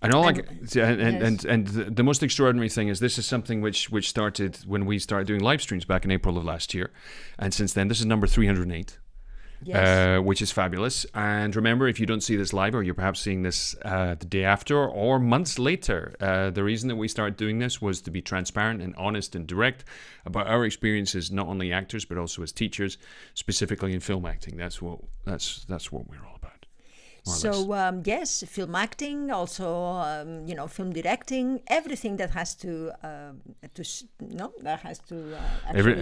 And all like, yes. and the most extraordinary thing is this is something which started when we started doing live streams back in April of last year, and since then this is number 308. Yes. Which is fabulous. And remember, if you don't see this live, or you're perhaps seeing this the day after or months later, the reason that we started doing this was to be transparent and honest and direct about our experiences, not only actors but also as teachers, specifically in film acting. That's what we're all about. So yes, film acting, also film directing, everything that has to actually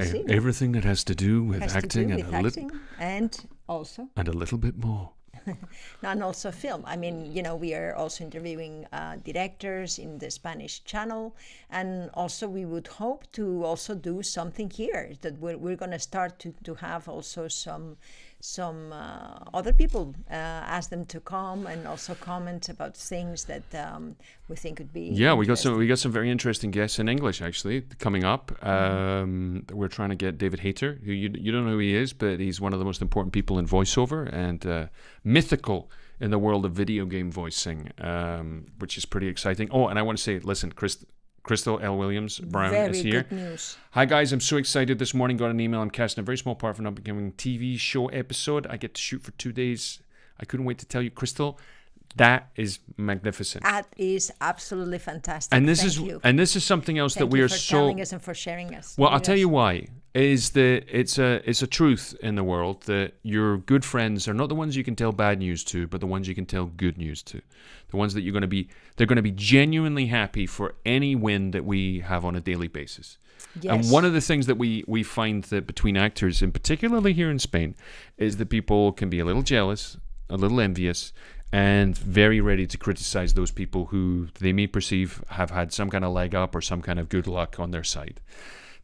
see. Everything that has to do with Has acting to do with acting and also and a little bit more. and also film. I mean, we are also interviewing directors in the Spanish channel, and also we would hope to also do something here, that we're going to start to have also some other people, ask them to come and also comment about things that we think would be we got some very interesting guests in English actually coming up. We're trying to get David Hayter, who you don't know who he is, but he's one of the most important people in voiceover and mythical in the world of video game voicing, which is pretty exciting. Oh, and I want to say, listen, Crystal L. Williams Brown is here. Very good news. Hi guys, I'm so excited. This morning got an email. I'm casting a very small part for an up-and-coming TV show episode. I get to shoot for 2 days. I couldn't wait to tell you, Crystal. That is magnificent. That is absolutely fantastic. And this Thank is something else Thank that we you are for so. telling us and for sharing us. Well, I'll tell you why. Is that it's a truth in the world that your good friends are not the ones you can tell bad news to, but the ones you can tell good news to. The ones that they're going to be genuinely happy for any win that we have on a daily basis. Yes. And one of the things that we find that between actors, and particularly here in Spain, is that people can be a little jealous, a little envious, and very ready to criticize those people who they may perceive have had some kind of leg up or some kind of good luck on their side.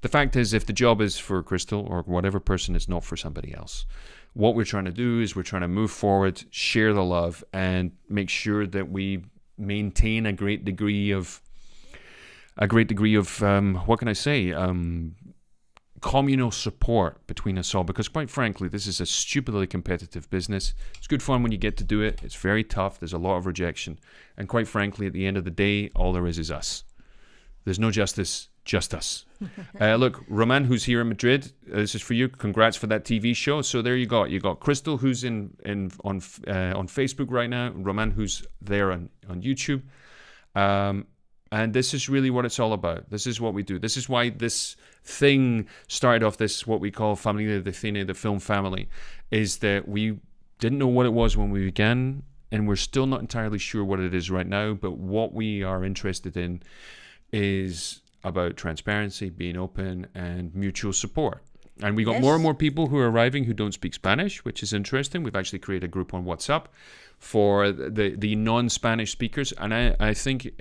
The fact is, if the job is for Crystal or whatever person, it's not for somebody else. What we're trying to do is we're trying to move forward, share the love, and make sure that we maintain a great degree of what can I say? Communal support between us all, because quite frankly, this is a stupidly competitive business. It's good fun when you get to do it. It's very tough. There's a lot of rejection. And quite frankly, at the end of the day, all there is us. There's no justice, just us. Look, Roman, who's here in Madrid, this is for you. Congrats for that TV show. So there you go. You got Crystal, who's on Facebook right now. Roman, who's there on YouTube. And this is really what it's all about. This is what we do. This is why this thing started off, this what we call Familia de Cine, the film family, is that we didn't know what it was when we began, and we're still not entirely sure what it is right now, but what we are interested in is about transparency, being open, and mutual support. And we got more and more people who are arriving who don't speak Spanish, which is interesting. We've actually created a group on WhatsApp for the non-Spanish speakers. And I think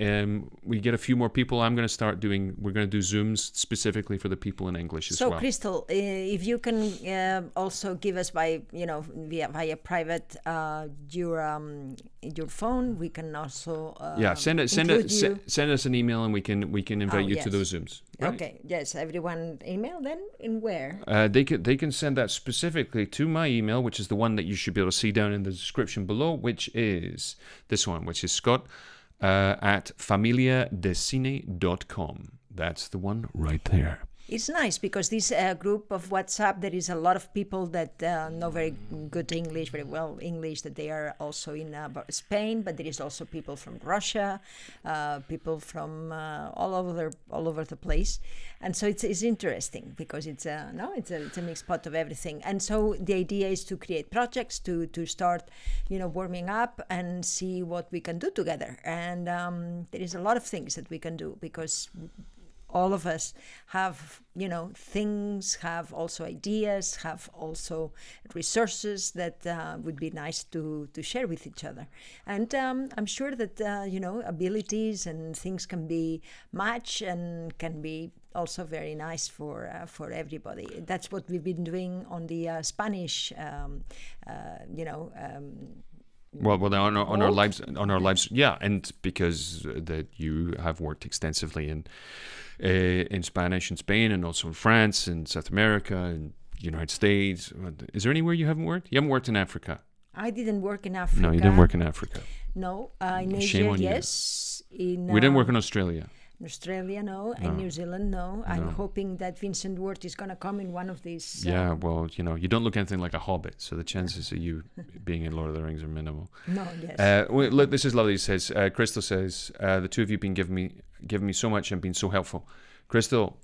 we get a few more people. We're going to do Zooms specifically for the people in English as well. So, Crystal, if you can also give us via private your phone, we can also send us an email and we can invite you to those Zooms. Right? Okay, yes, everyone email then in where? They can send that specifically to my email, which is the one that you should be able to see down in the description below, which is this one, which is Scott at familiadecine.com. That's the one right there. It's nice because this group of WhatsApp, there is a lot of people that know very good English, very well English, that they are also in Spain, but there is also people from Russia, people from all over the place. And so it's interesting because it's a mixed pot of everything. And so the idea is to create projects, to start, warming up and see what we can do together. And there is a lot of things that we can do because all of us have, things, have also ideas, have also resources that would be nice to share with each other. And I'm sure that, abilities and things can be matched and can be also very nice for everybody. That's what we've been doing on the Spanish, Well, on our lives, yeah, and because that you have worked extensively in Spanish in Spain and also in France and South America and United States. Is there anywhere you haven't worked? You haven't worked in Africa? I didn't work in Africa. No, you didn't work in Africa. No, in Asia, yes. In We didn't work in Australia. Australia, no. In New Zealand, no. I'm hoping that Vincent Ward is going to come in one of these. Yeah, well, you don't look anything like a hobbit, so the chances of you being in Lord of the Rings are minimal. No, yes. Look, this is lovely. It says, Crystal says, the two of you have been giving me so much and been so helpful. Crystal,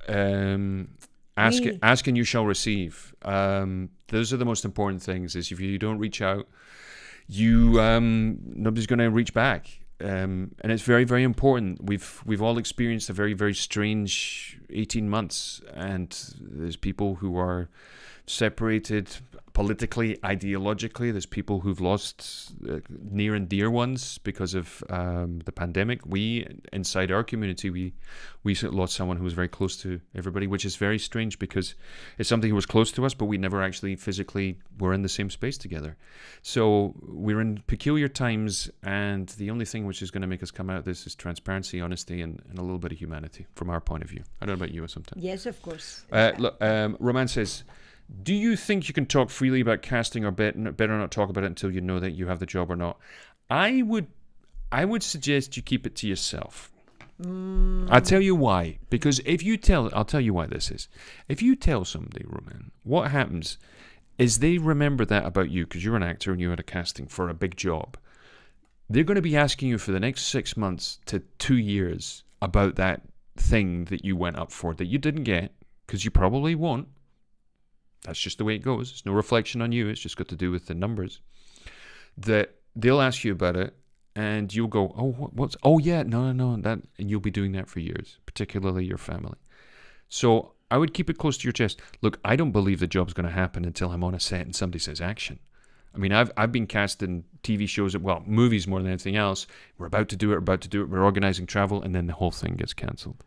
ask and you shall receive. Those are the most important things. Is if you don't reach out, nobody's going to reach back. And it's very, very important. We've all experienced a very, very strange 18 months, and there's people who are separated politically, ideologically. There's people who've lost near and dear ones because of the pandemic. We, inside our community, we lost someone who was very close to everybody, which is very strange because it's somebody who was close to us, but we never actually physically were in the same space together. So we're in peculiar times, and the only thing which is going to make us come out of this is transparency, honesty, and a little bit of humanity from our point of view. I don't know about you, Assumpta. Yes, of course. Look, Roman says, do you think you can talk freely about casting, or better not talk about it until you know that you have the job or not? I would suggest you keep it to yourself. I'll tell you why. Because I'll tell you why this is. If you tell somebody, Roman, what happens is they remember that about you because you're an actor and you had a casting for a big job. They're going to be asking you for the next 6 months to 2 years about that thing that you went up for that you didn't get, because you probably won't. That's just the way it goes. It's no reflection on you. It's just got to do with the numbers. That they'll ask you about it, and you'll go, no, that, and you'll be doing that for years, particularly your family. So I would keep it close to your chest. Look, I don't believe the job's going to happen until I'm on a set and somebody says action. I mean, I've been cast in TV shows, movies more than anything else. We're about to do it. We're organizing travel, and then the whole thing gets cancelled.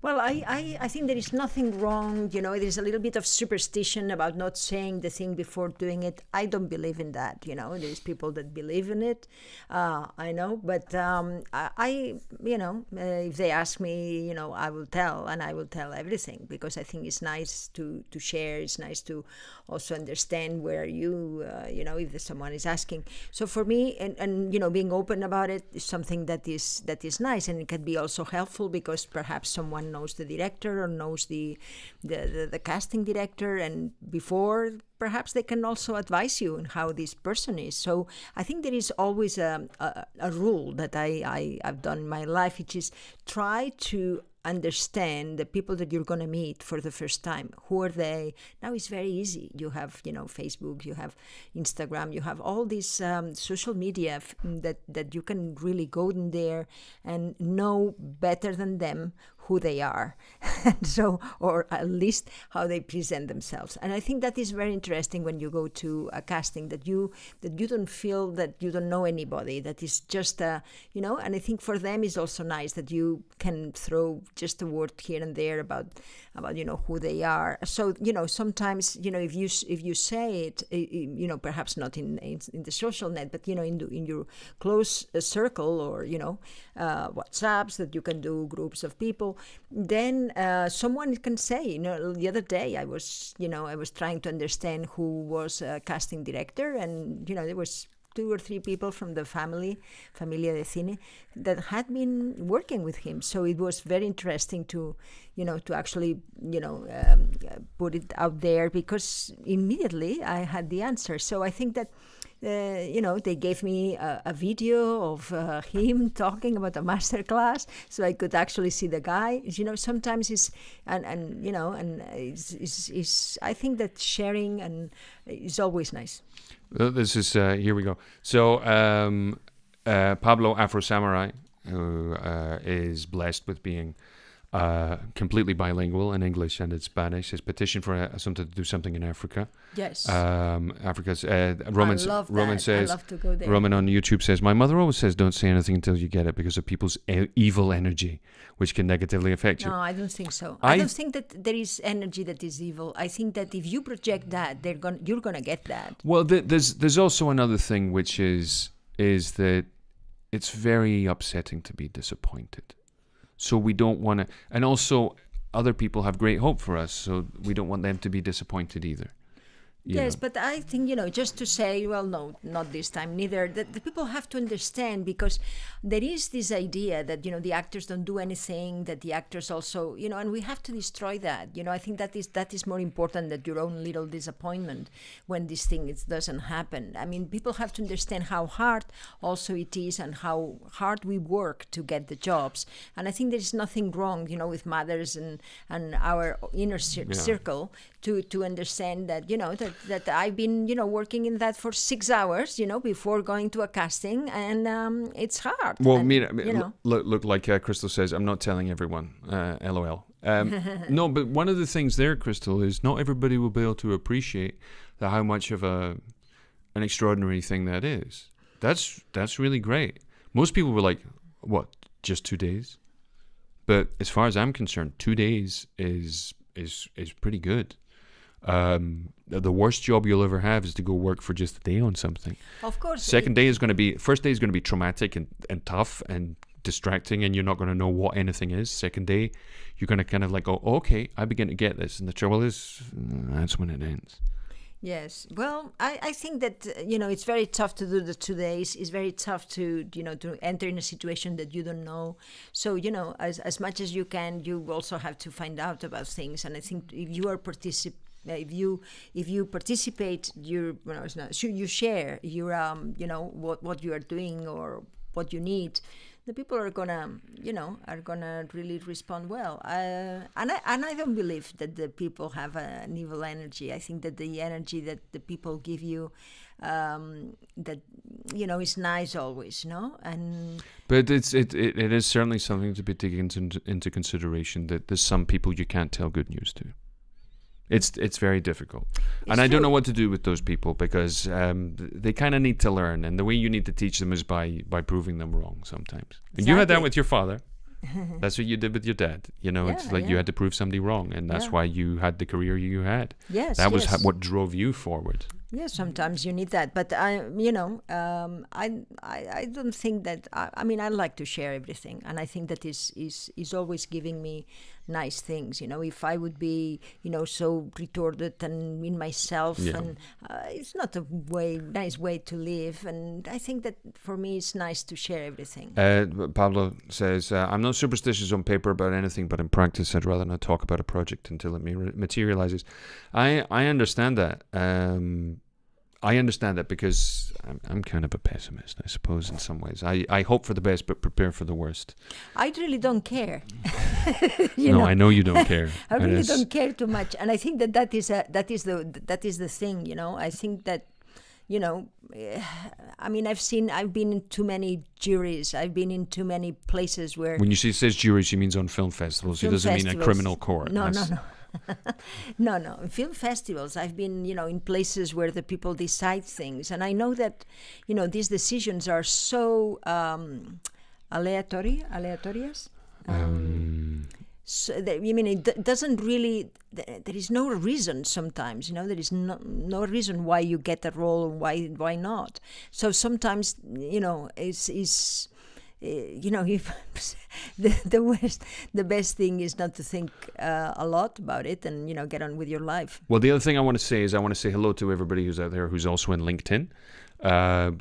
Well, I think there is nothing wrong. There's a little bit of superstition about not saying the thing before doing it. I don't believe in that. There's people that believe in it. I know, but if they ask me, I will tell, and I will tell everything, because I think it's nice to share. It's nice to also understand where if someone is asking. So for me, and being open about it is something that is nice, and it can be also helpful because perhaps someone knows the director or knows the casting director, and before perhaps they can also advise you on how this person is. So I think there is always a rule that I've done in my life, which is try to understand the people that you're going to meet for the first time. Who are they? Now it's very easy. You have, Facebook, you have Instagram, you have all these social media that you can really go in there and know better than them who they are, and so, or at least how they present themselves. And I think that is very interesting when you go to a casting, that you don't feel that you don't know anybody, that is just and I think for them it's also nice that you can throw just a word here and there about who they are. So sometimes if you say it, perhaps not in the social net, but in your close circle, or WhatsApps that you can do, groups of people, then someone can say, the other day I was trying to understand who was a casting director, and there was 2 or 3 people from the Familia de Cine that had been working with him. So it was very interesting to actually, put it out there, because immediately I had the answer. So I think that, they gave me a video of him talking about a master class, so I could actually see the guy. Sometimes it's, it's I think that sharing and is always nice. This is, here we go. So Pablo Afro Samurai, who is blessed with being completely bilingual in English and in Spanish, has petitioned for Assumpta to do something in Africa. Yes. Africa's Roman says, I love to go there. Roman on YouTube says, my mother always says don't say anything until you get it because of people's evil energy, which can negatively affect you. No, I don't think so. I don't think that there is energy that is evil. I think that if you project that, you're gonna get that. Well, there's also another thing, which is that it's very upsetting to be disappointed. So we don't want to, and also other people have great hope for us, so we don't want them to be disappointed either. Yes, but I think, just to say, well, no, not this time, neither. The people have to understand, because there is this idea that, the actors don't do anything, that the actors also, and we have to destroy that. I think that is more important than your own little disappointment when this thing doesn't happen. I mean, people have to understand how hard also it is and how hard we work to get the jobs. And I think there is nothing wrong, with mothers and our inner circle to understand that, that I've been, working in that for 6 hours, before going to a casting, and it's hard. Well, and, look, like Crystal says, I'm not telling everyone, LOL. No, but one of the things there, Crystal, is not everybody will be able to appreciate how much of an extraordinary thing that is. That's really great. Most people were like, what, just 2 days? But as far as I'm concerned, 2 days is pretty good. The worst job you'll ever have is to go work for just a day on something. Of course. First day is going to be traumatic and tough and distracting, and you're not going to know what anything is. Second day, you're going to kind of like go, okay, I begin to get this. And the trouble is, that's when it ends. Yes. Well, I think that, it's very tough to do the 2 days. It's very tough to enter in a situation that you don't know. So, as much as you can, you also have to find out about things. And I think if you are if you participate, you share your what you are doing or what you need, the people are gonna really respond well. And I don't believe that the people have an evil energy. I think that the energy that the people give you, that is nice always, and. But it is certainly something to be taken into consideration, that there's some people you can't tell good news to. It's very difficult. And I don't know what to do with those people, because they kind of need to learn. And the way you need to teach them is by proving them wrong sometimes. And Exactly. you had that with your father. That's what you did with your dad. It's like you had to prove somebody wrong. And that's why you had the career you had. Yes, that was what drove you forward. Yes, sometimes you need that, but I don't think that. I like to share everything, and I think that is always giving me nice things. If I would be, so retorted and in myself, and it's not a nice way to live. And I think that for me, it's nice to share everything. Pablo says, I'm not superstitious on paper about anything, but in practice, I'd rather not talk about a project until it materializes. I understand that. I understand that, because I'm kind of a pessimist, I suppose, in some ways. I hope for the best, but prepare for the worst. I really don't care. I know you don't care. I really don't care too much, and I think that is the thing. I think that. I've been in too many juries. I've been in too many places where. When she says juries, she means on film festivals. She doesn't mean a criminal court. No. No. In film festivals, I've been, in places where the people decide things, and I know that, these decisions are so aleatorious. So it doesn't really. There is no reason sometimes. There is no reason why you get a role and why not. So sometimes, it's. If the best thing is not to think a lot about it and get on with your life. Well, the other thing I want to say is I want to say hello to everybody who's out there who's also in LinkedIn.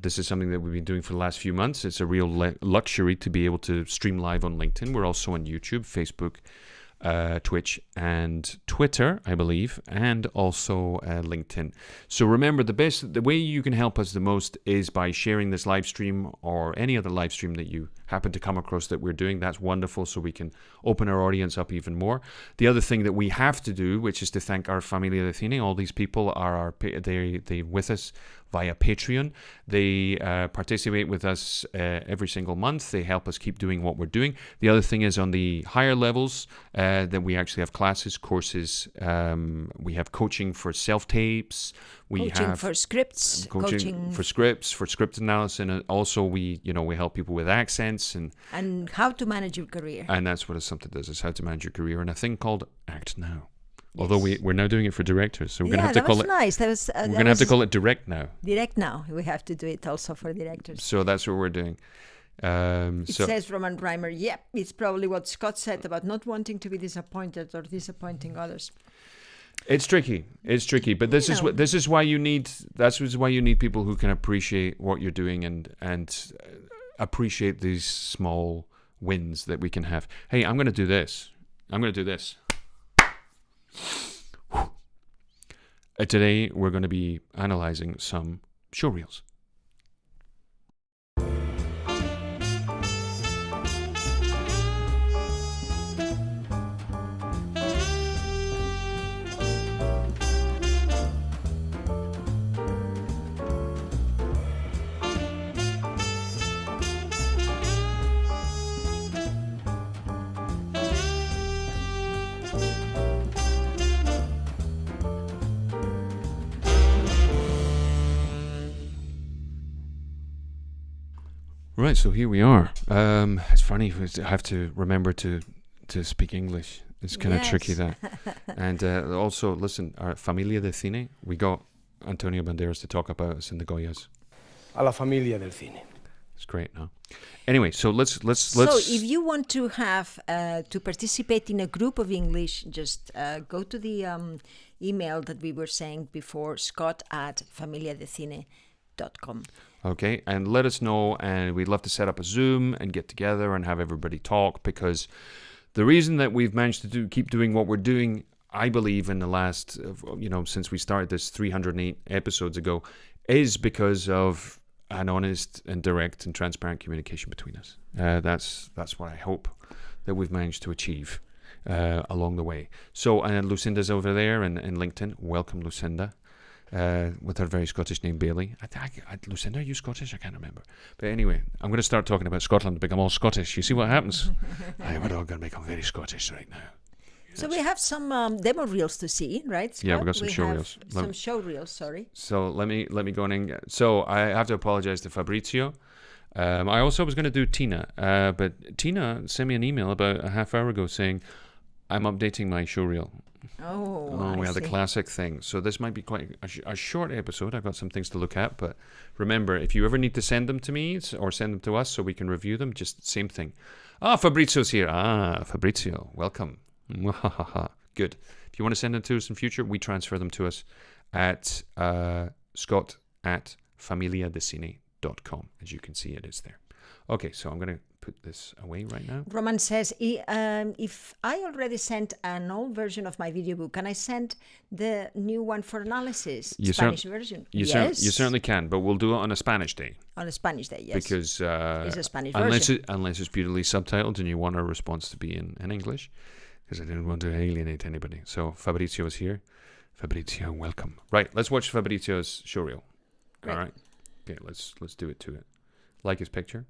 This is something that we've been doing for the last few months. It's a real luxury to be able to stream live on LinkedIn. We're also on YouTube, Facebook, Twitch, and Twitter, I believe, and also LinkedIn. So remember, the way you can help us the most is by sharing this live stream or any other live stream that you happen to come across that we're doing. That's wonderful, so we can open our audience up even more. The other thing that we have to do, which is to thank our Familia de Cine. All these people are they with us via Patreon. They participate with us every single month. They help us keep doing what we're doing. The other thing is on the higher levels that we actually have classes, courses. We have coaching for self-tapes. Coaching for scripts. Coaching for scripts, for script analysis. And also we help people with accents. And how to manage your career. And that's what Assumpta does, is how to manage your career. And a thing called Act Now. Although we're now doing it for directors, so we're going to have to call it. Nice. We're going to have to call it Direct Now. Direct Now. We have to do it also for directors. So that's what we're doing. It says Roman Reimer. Yep, it's probably what Scott said about not wanting to be disappointed or disappointing others. It's tricky. It's tricky, but this is why you need people who can appreciate what you're doing and appreciate these small wins that we can have. Hey, I'm going to do this. Today we're going to be analyzing some showreels. Right, so here we are. It's funny, I have to remember to speak English. It's kind of tricky, that. And also, listen, our Familia del Cine, we got Antonio Banderas to talk about us in the Goyas. A la familia del cine. It's great, no? Anyway, so let's. So if you want to have to participate in a group of English, just go to the email that we were saying before, scott@familiadelcine.com. Okay, and let us know, and we'd love to set up a Zoom and get together and have everybody talk, because the reason that we've managed to keep doing what we're doing, I believe, in the last, since we started this 308 episodes ago, is because of an honest and direct and transparent communication between us. That's what I hope that we've managed to achieve along the way. So, and Lucinda's over there in LinkedIn. Welcome, Lucinda. With her very Scottish name, Bailey. Lucinda, are you Scottish? I can't remember. But anyway, I'm going to start talking about Scotland, become all Scottish. You see what happens? We're all going to become very Scottish right now. So we have some demo reels to see, right, Scott? Yeah, we've got some showreels. Some showreels, sorry. So let me go in. So I have to apologize to Fabrizio. I also was going to do Tina, but Tina sent me an email about a half hour ago saying, I'm updating my showreel. Oh, we had the classic thing. So this might be quite a short episode. I've got some things to look at, but remember, if you ever need to send them to me or send them to us so we can review them, just same thing. Fabrizio's here. Fabrizio, welcome. Good. If you want to send them to us in future, we transfer them to us at scott@familiadecine.com. As you can see, it is there. Okay, so I'm going to put this away right now. Roman says, if I already sent an old version of my video book, can I send the new one for analysis, Spanish version? Yes. You certainly can, but we'll do it on a Spanish day. On a Spanish day, yes. Because it's a Spanish version. Unless it's beautifully subtitled and you want our response to be in English, because I didn't want to alienate anybody. So Fabrizio is here. Fabrizio, welcome. Right, let's watch Fabrizio's showreel. All right. Okay, let's do it to it. Like his picture?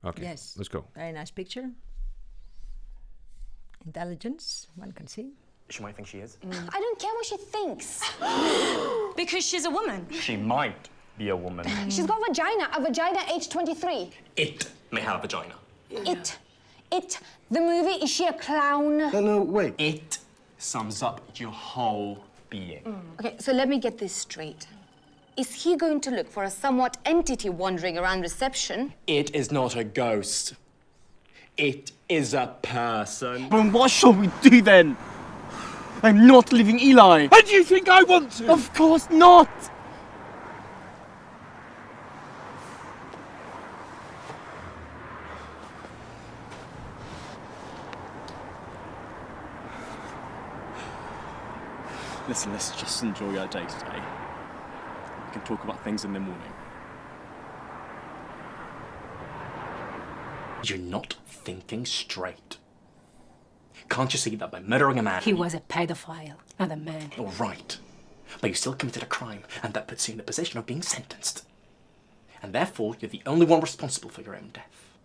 Okay, yes. Let's go. Very nice picture. Intelligence, one can see. She might think she is. I don't care what she thinks. Because she's a woman. She might be a woman. She's got a vagina age 23. It may have a vagina. It, the movie, is she a clown? No, wait. It sums up your whole being. Okay, so let me get this straight. Is he going to look for a somewhat entity wandering around reception? It is not a ghost. It is a person. Then what shall we do then? I'm not leaving Eli. And do you think I want to? Of course not. Listen, let's just enjoy our day today. We can talk about things in the morning. You're not thinking straight. Can't you see that by murdering a man... He was a pedophile, not a man. All right. But you still committed a crime, and that puts you in the position of being sentenced. And therefore, you're the only one responsible for your own death.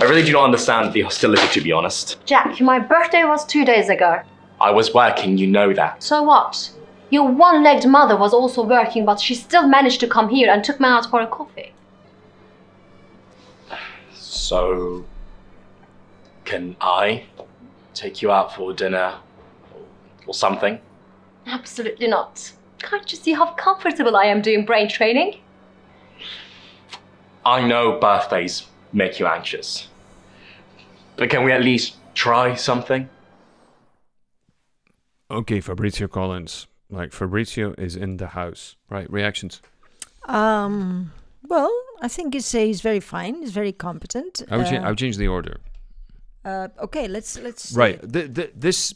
I really do not understand the hostility, to be honest. Jack, my birthday was 2 days ago. I was working, you know that. So what? Your one-legged mother was also working, but she still managed to come here and took me out for a coffee. So, can I take you out for dinner or something? Absolutely not. Can't you see how comfortable I am doing brain training? I know birthdays make you anxious. But can we at least try something? Okay, Fabrizio Collins. Like, Fabrizio is in the house. Right, reactions? Well, I think he's very fine. He's very competent. I would change the order. Okay, let's. Right. This.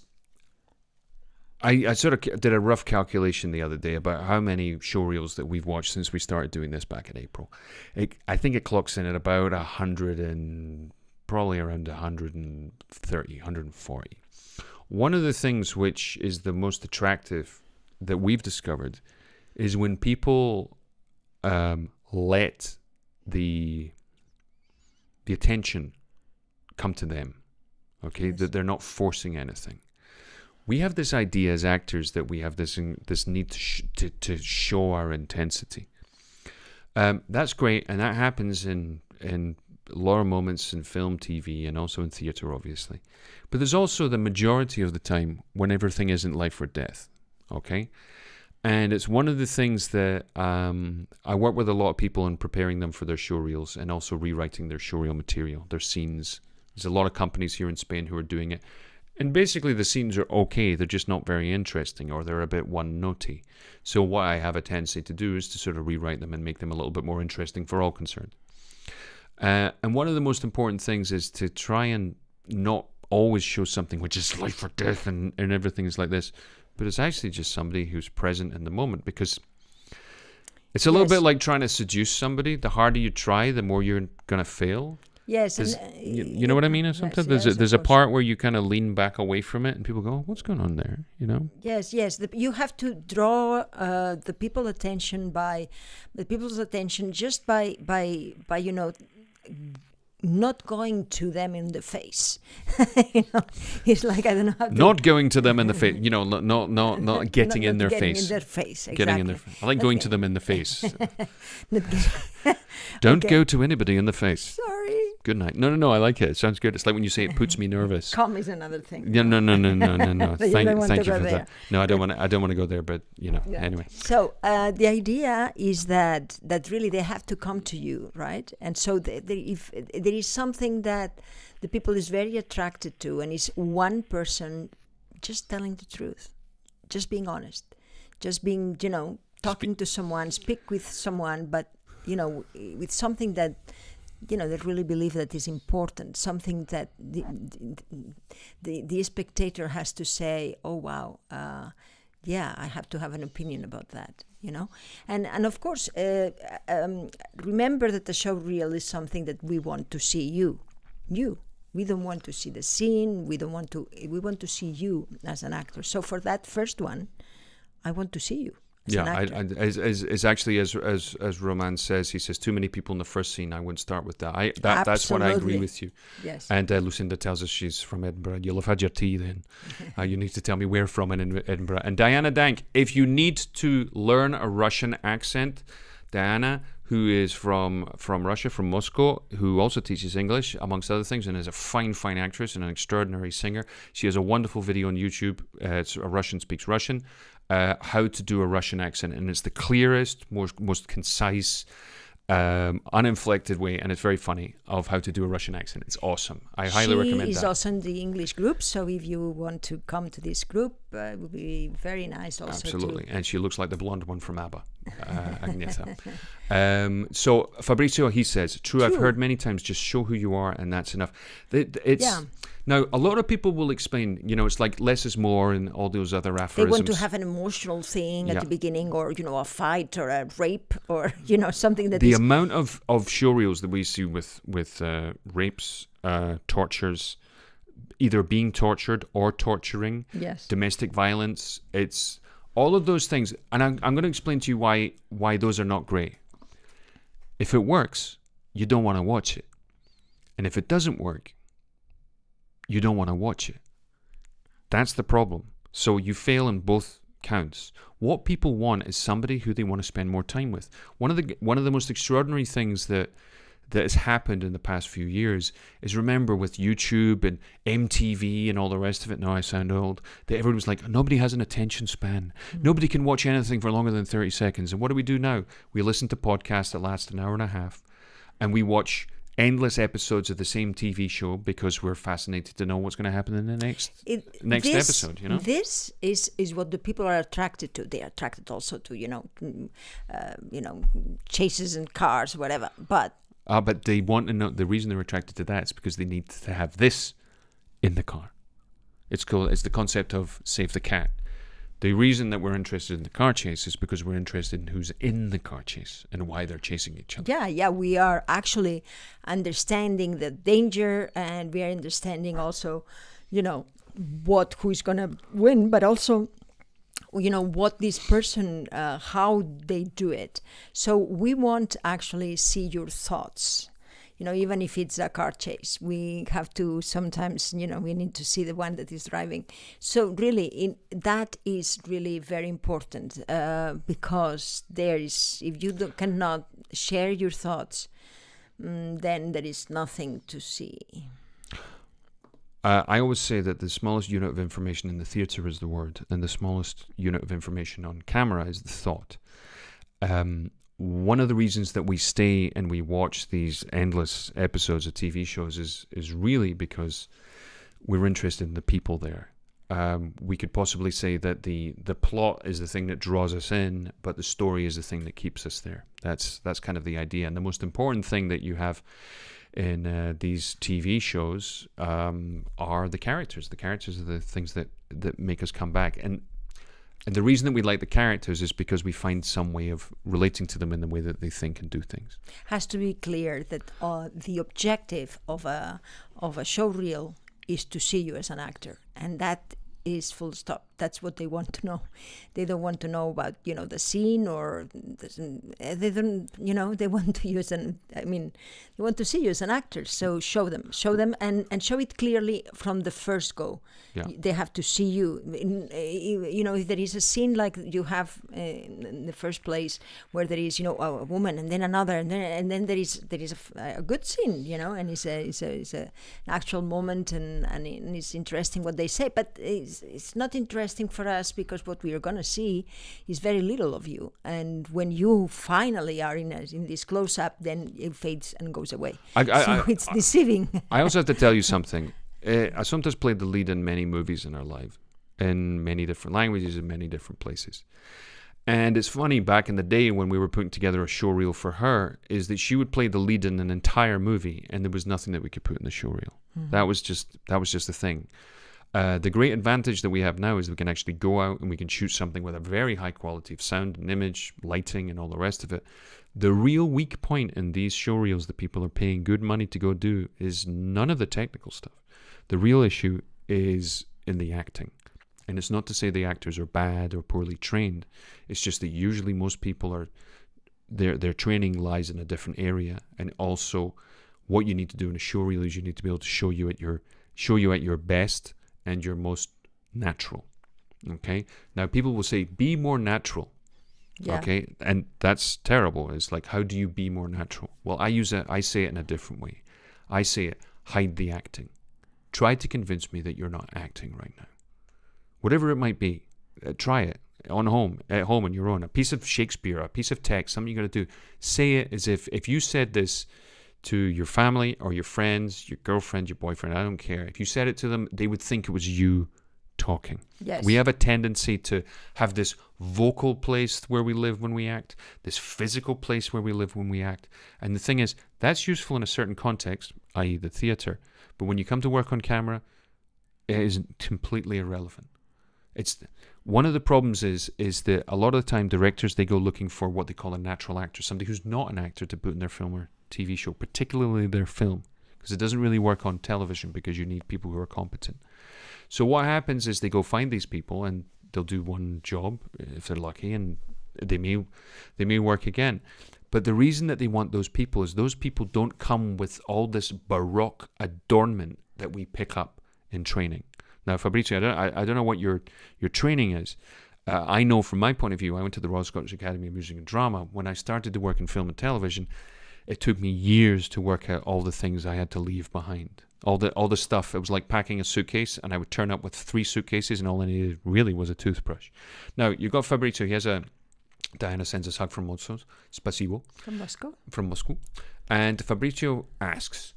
I sort of did a rough calculation the other day about how many showreels that we've watched since we started doing this back in April. I think it clocks in at about 100 and probably around 130, 140. One of the things which is the most attractive that we've discovered is when people let the attention come to them. Okay, Yes. that they're not forcing anything. We have this idea as actors that we have this need to show our intensity. That's great, and that happens in a lot of moments in film, TV, and also in theatre, obviously. But there's also the majority of the time when everything isn't life or death. Okay, and it's one of the things that I work with a lot of people in preparing them for their showreels and also rewriting their showreel material, their scenes. There's a lot of companies here in Spain who are doing it. And basically the scenes are okay, they're just not very interesting, or they're a bit one-notey. So what I have a tendency to do is to sort of rewrite them and make them a little bit more interesting for all concerned. And one of the most important things is to try and not always show something which is life or death and everything is like this, but it's actually just somebody who's present in the moment, because it's a little bit like trying to seduce somebody. The harder you try, the more you're going to fail. Yes, you know what I mean? Sometimes there's a part where you kind of lean back away from it, and people go, "What's going on there?" You know? Yes. You have to draw the people's attention just by not going to them in the face. It's like, I don't know how to... Not going to them in the face. Not getting in their face. In their face, exactly. Getting in their face. I like going to them in the face. Don't go to anybody in the face. Sorry. Good night. No, I like it. It sounds good. It's like when you say it puts me nervous. Calm is another thing. Yeah, no. Thank you for there. that. No, I don't want to go there, but anyway. So the idea is that really they have to come to you, right? And so if there is something that the people is very attracted to, and is one person just telling the truth, just being honest, just being, talking to someone, speak with someone, but with something that they really believe that is important, something that the spectator has to say, oh wow, I have to have an opinion about that, and of course remember that the showreel is something that we want to see you. We don't want to see the scene. We want to see you as an actor. So for that first one, I want to see you. As actually as Roman says, he says too many people in the first scene. I wouldn't start with that. That's what I agree with you. Yes. And Lucinda tells us she's from Edinburgh. You'll have had your tea then. You need to tell me where from in Edinburgh. And Diana Dank, if you need to learn a Russian accent, Diana, who is from Russia, from Moscow, who also teaches English, amongst other things, and is a fine actress and an extraordinary singer. She has a wonderful video on YouTube. It's A Russian Speaks Russian. How to do a Russian accent, and it's the clearest, most concise, uninflected way, and it's very funny, of how to do a Russian accent. It's awesome. I highly recommend that. She is also in the English group, so if you want to come to this group, it would be very nice also. Absolutely, and she looks like the blonde one from ABBA, Agneta. So Fabrizio, he says, true, I've heard many times, just show who you are, and that's enough. Now, a lot of people will explain, it's like less is more and all those other aphorisms. They want to have an emotional thing at the beginning, or, a fight or a rape, or, something that the amount of showreels that we see with rapes, tortures, either being tortured or torturing, domestic violence, it's all of those things. And I'm going to explain to you why those are not great. If it works, you don't want to watch it. And if it doesn't work, you don't want to watch it. That's the problem. So you fail in both counts. What people want is somebody who they want to spend more time with. One of the most extraordinary things that has happened in the past few years is, remember, with YouTube and MTV and all the rest of it, now I sound old, that everyone was like, nobody has an attention span. Nobody can watch anything for longer than 30 seconds. And what do we do now? We listen to podcasts that last an hour and a half, and we watch endless episodes of the same TV show because we're fascinated to know what's going to happen in the next episode, you know? This is what the people are attracted to. They are attracted also to, chases and cars, whatever. But they want to know, the reason they're attracted to that is because they need to have this in the car. It's the concept of save the cat. The reason that we're interested in the car chase is because we're interested in who's in the car chase and why they're chasing each other. Yeah, we are actually understanding the danger, and we are understanding also, who's going to win, but also, what this person, how they do it. So we want actually see your thoughts. Even if it's a car chase, we have to sometimes, we need to see the one that is driving. So really, that is really very important because if you cannot share your thoughts, then there is nothing to see. I always say that the smallest unit of information in the theatre is the word, and the smallest unit of information on camera is the thought. One of the reasons that we stay and we watch these endless episodes of TV shows is really because we're interested in the people there. We could possibly say that the plot is the thing that draws us in, but the story is the thing that keeps us there. That's kind of the idea. And the most important thing that you have in these TV shows are the characters. The characters are the things that make us come back. And the reason that we like the characters is because we find some way of relating to them in the way that they think and do things. Has to be clear that the objective of a showreel is to see you as an actor, and that is full stop. That's what they want to know. They don't want to know about the scene or they don't they want to use they want to see you as an actor. So show them and show it clearly from the first go. Yeah. They have to see you. If there is a scene like you have in the first place where there is a woman and then another and then there is a good scene and it's an actual moment and it's interesting what they say, but it's not interesting for us because what we are going to see is very little of you, and when you finally are in this close-up, then it fades and goes away. It's deceiving. I also have to tell you something. Assumpta's played the lead in many movies in her life, in many different languages, in many different places. And it's funny, back in the day when we were putting together a showreel for her, is that she would play the lead in an entire movie and there was nothing that we could put in the showreel. Mm-hmm. That was just the thing. The great advantage that we have now is we can actually go out and we can shoot something with a very high quality of sound and image, lighting and all the rest of it. The real weak point in these showreels that people are paying good money to go do is none of the technical stuff. The real issue is in the acting. And it's not to say the actors are bad or poorly trained. It's just that usually most people their training lies in a different area. And also what you need to do in a showreel is you need to be able to show you at your best and your most natural. Okay? Now people will say, be more natural. Yeah. Okay? And that's terrible. It's like, how do you be more natural? Well, I say it in a different way. I say it, hide the acting. Try to convince me that you're not acting right now. Whatever it might be, try it at home on your own. A piece of Shakespeare, a piece of text, something you got to do. Say it as if you said this to your family or your friends, your girlfriend, your boyfriend, I don't care. If you said it to them, they would think it was you talking. Yes. We have a tendency to have this vocal place where we live when we act, this physical place where we live when we act. And the thing is, that's useful in a certain context, i.e. the theatre. But when you come to work on camera, it is completely irrelevant. It's one of the problems is that a lot of the time directors, they go looking for what they call a natural actor, somebody who's not an actor to put in their film or TV show, particularly their film, because it doesn't really work on television because you need people who are competent. So what happens is they go find these people and they'll do one job if they're lucky, and they may work again. But the reason that they want those people is those people don't come with all this baroque adornment that we pick up in training. Now, Fabrizio, I don't know what your training is. I know from my point of view, I went to the Royal Scottish Academy of Music and Drama. When I started to work in film and television, it took me years to work out all the things I had to leave behind. All the stuff. It was like packing a suitcase, and I would turn up with 3 suitcases, and all I needed really was a toothbrush. Now, you've got Fabrizio. He has a Diana sends us hug from Moscow. Spasibo. From Moscow. From Moscow. And Fabrizio asks,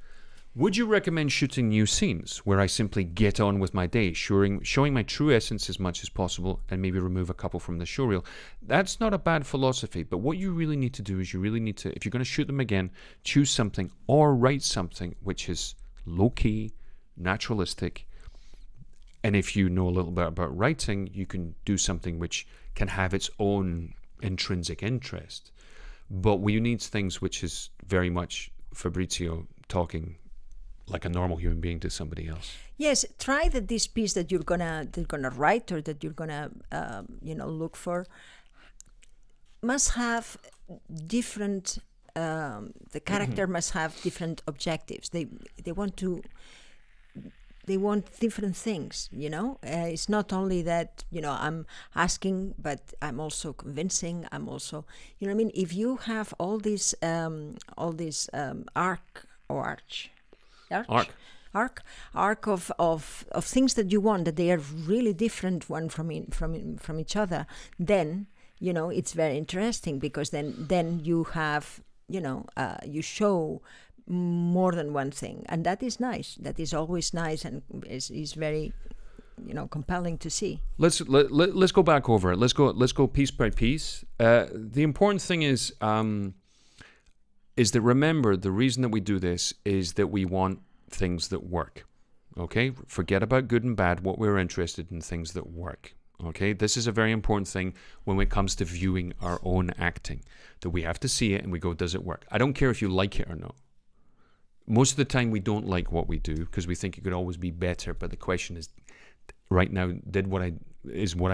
would you recommend shooting new scenes where I simply get on with my day, showing my true essence as much as possible and maybe remove a couple from the showreel? That's not a bad philosophy, but what you really need to do is you really need to, if you're going to shoot them again, choose something or write something which is low-key, naturalistic. And if you know a little bit about writing, you can do something which can have its own intrinsic interest. But we need things which is very much Fabrizio talking like a normal human being to somebody else. Yes, try that this piece that you're gonna write or that you're gonna look for must have different. The character must have different objectives. They want different things. It's not only that I'm asking, but I'm also convincing. I'm also If you have all this arc of things that you want, that they are really different one from each other, then it's very interesting, because then you have you show more than one thing, and that is nice. That is always nice, and is very compelling to see. Let's go back over it. Let's go piece by piece. The important thing is that, remember, the reason that we do this is that we want things that work. Okay? Forget about good and bad. What we're interested in, things that work. Okay? This is a very important thing when it comes to viewing our own acting, that we have to see it and we go, does it work? I don't care if you like it or not. Most of the time we don't like what we do because we think it could always be better, but the question is, right now, what I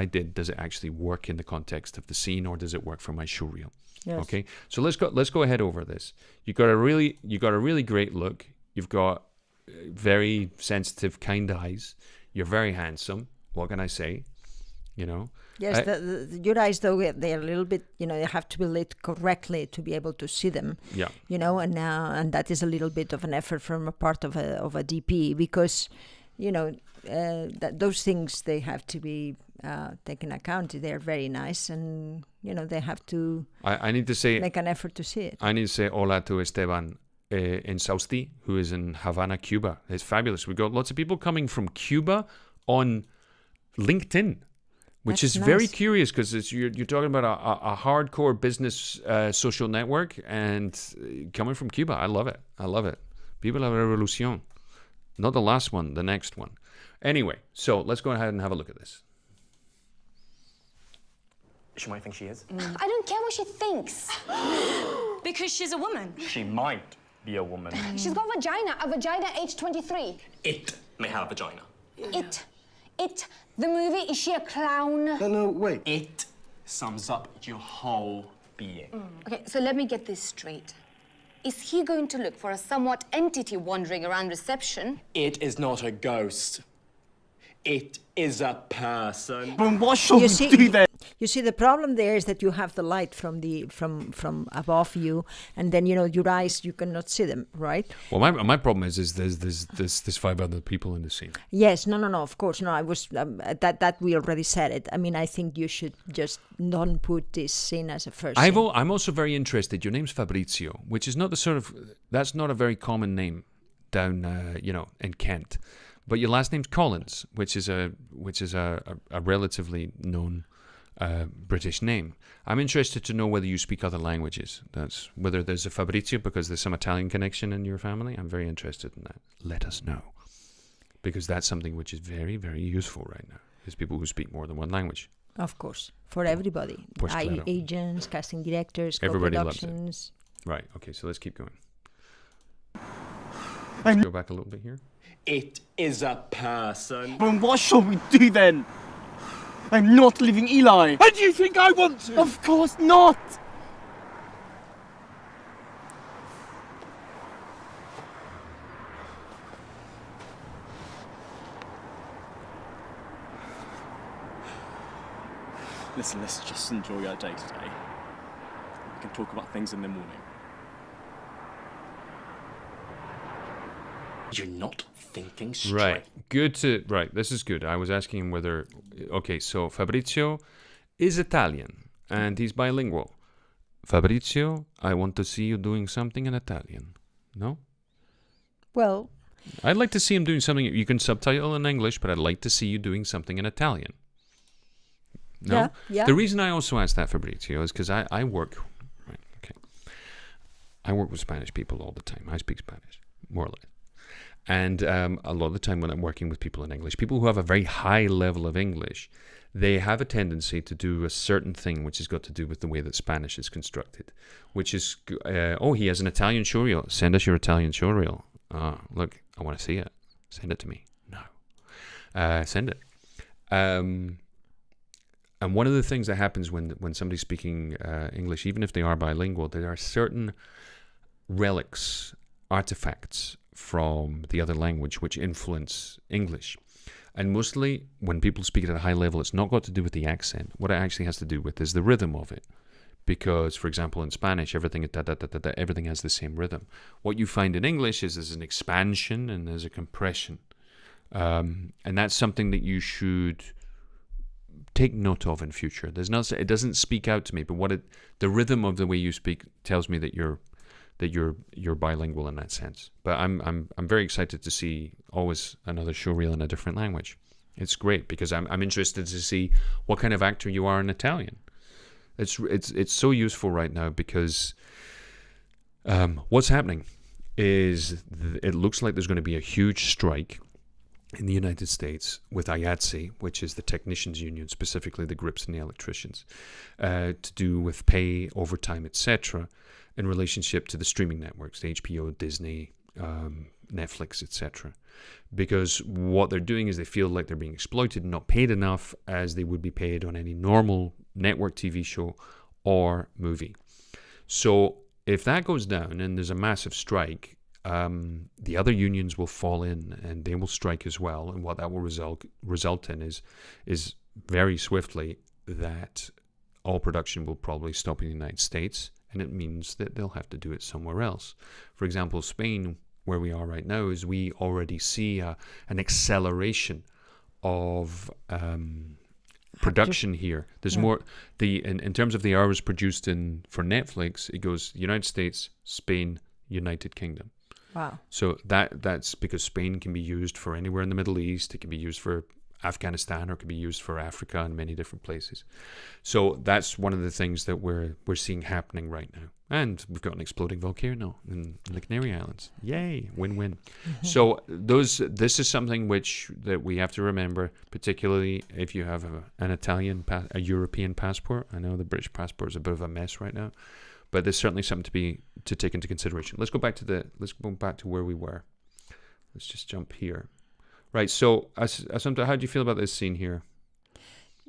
did, does it actually work in the context of the scene, or does it work for my showreel? Yes. Okay, so let's go ahead over this. You got a really great look. You've got very sensitive, kind eyes. You're very handsome. What can I say? Yes, your eyes, though, they're a little bit, they have to be lit correctly to be able to see them. Yeah. And that is a little bit of an effort from a part of a DP, because, that those things, they have to be taken account. They're very nice, and they have to. I need to say, make an effort to see it. I need to say hola to Esteban in Sausti, who is in Havana, Cuba. It's fabulous. We got lots of people coming from Cuba on LinkedIn, which That's is nice. very curious, because you're talking about a hardcore business social network, and coming from Cuba. I love it. Viva la revolución. Not the last one, the next one. Anyway, so let's go ahead and have a look at this. She might think she is. I don't care what she thinks. Because she's a woman. She might be a woman. She's got a vagina age 23. It may have a vagina. It, the movie, is she a clown? No, wait. It sums up your whole being. Okay, so let me get this straight. Is he going to look for a somewhat entity wandering around reception? It is not a ghost. It is a person. Then what shall we do then? You see, the problem there is that you have the light from above you, and then your eyes, you cannot see them, right? Well, my problem is there's 5 other people in the scene. Yes, no, of course, no. I was that we already said it. I mean, I think you should just don't put this scene as a first. I'm also very interested. Your name's Fabrizio, which is not that's not a very common name down in Kent, but your last name's Collins, which is a relatively known British name. I'm interested to know whether you speak other languages. That's whether there's a Fabrizio because there's some Italian connection in your family. I'm very interested in that. Let us know, because that's something which is very, very useful right now. Is people who speak more than one language. Of course, for everybody, Pues claro. Agents, casting directors, Everybody loves co-productions. Right. Okay. So let's keep going. Let's go back a little bit here. It is a person. Then what shall we do then? I'm not leaving Eli. And do you think I want to? Of course not. Listen, let's just enjoy our day today. We can talk about things in the morning. You're not thinking straight. Right. Right. This is good. I was asking him whether. Okay. So Fabrizio is Italian. and he's bilingual. Fabrizio, I want to see you doing something in Italian. No? Well, I'd like to see him doing something. You can subtitle in English, but I'd like to see you doing something in Italian. No? Yeah, yeah. The reason I also asked that, Fabrizio, is because I work... Right, okay. I work with Spanish people all the time. I speak Spanish, more or less. And a lot of the time when I'm working with people in English, people who have a very high level of English, they have a tendency to do a certain thing which has got to do with the way that Spanish is constructed, which is, he has an Italian showreel. Send us your Italian showreel. Look, I want to see it. Send it to me. No. Send it. And one of the things that happens when somebody's speaking English, even if they are bilingual, there are certain relics, artifacts from the other language which influence English. And mostly when people speak it at a high level, it's not got to do with the accent. What it actually has to do with is the rhythm of it. Because, for example, in Spanish, everything everything has the same rhythm. What you find in English is there's an expansion and there's a compression. And that's something that you should take note of in future. It doesn't speak out to me, but the rhythm of the way you speak tells me that you're bilingual in that sense. But I'm very excited to see always another showreel in a different language. It's great because I'm interested to see what kind of actor you are in Italian. It's so useful right now because what's happening is it looks like there's going to be a huge strike in the United States with IATSE, which is the technicians union, specifically the grips and the electricians, to do with pay, overtime, etc., in relationship to the streaming networks, the HBO, Disney, Netflix, etc. Because what they're doing is they feel like they're being exploited and not paid enough as they would be paid on any normal network TV show or movie. So if that goes down and there's a massive strike, the other unions will fall in and they will strike as well. And what that will result in is very swiftly that all production will probably stop in the United States. And it means that they'll have to do it somewhere else. For example, Spain, where we are right now, is we already see an acceleration of production here. There's more. In terms of the hours produced for Netflix, it goes United States, Spain, United Kingdom. Wow. So that's because Spain can be used for anywhere in the Middle East. It can be used for Afghanistan, or it can be used for Africa and many different places. So that's one of the things that we're seeing happening right now. And we've got an exploding volcano in the Canary Islands. Yay, win-win. Mm-hmm. So this is something that we have to remember, particularly if you have a European passport. I know the British passport is a bit of a mess right now, but there's certainly something to take into consideration. Let's go back to where we were. Let's just jump here. Right, so Assumpta, how do you feel about this scene here?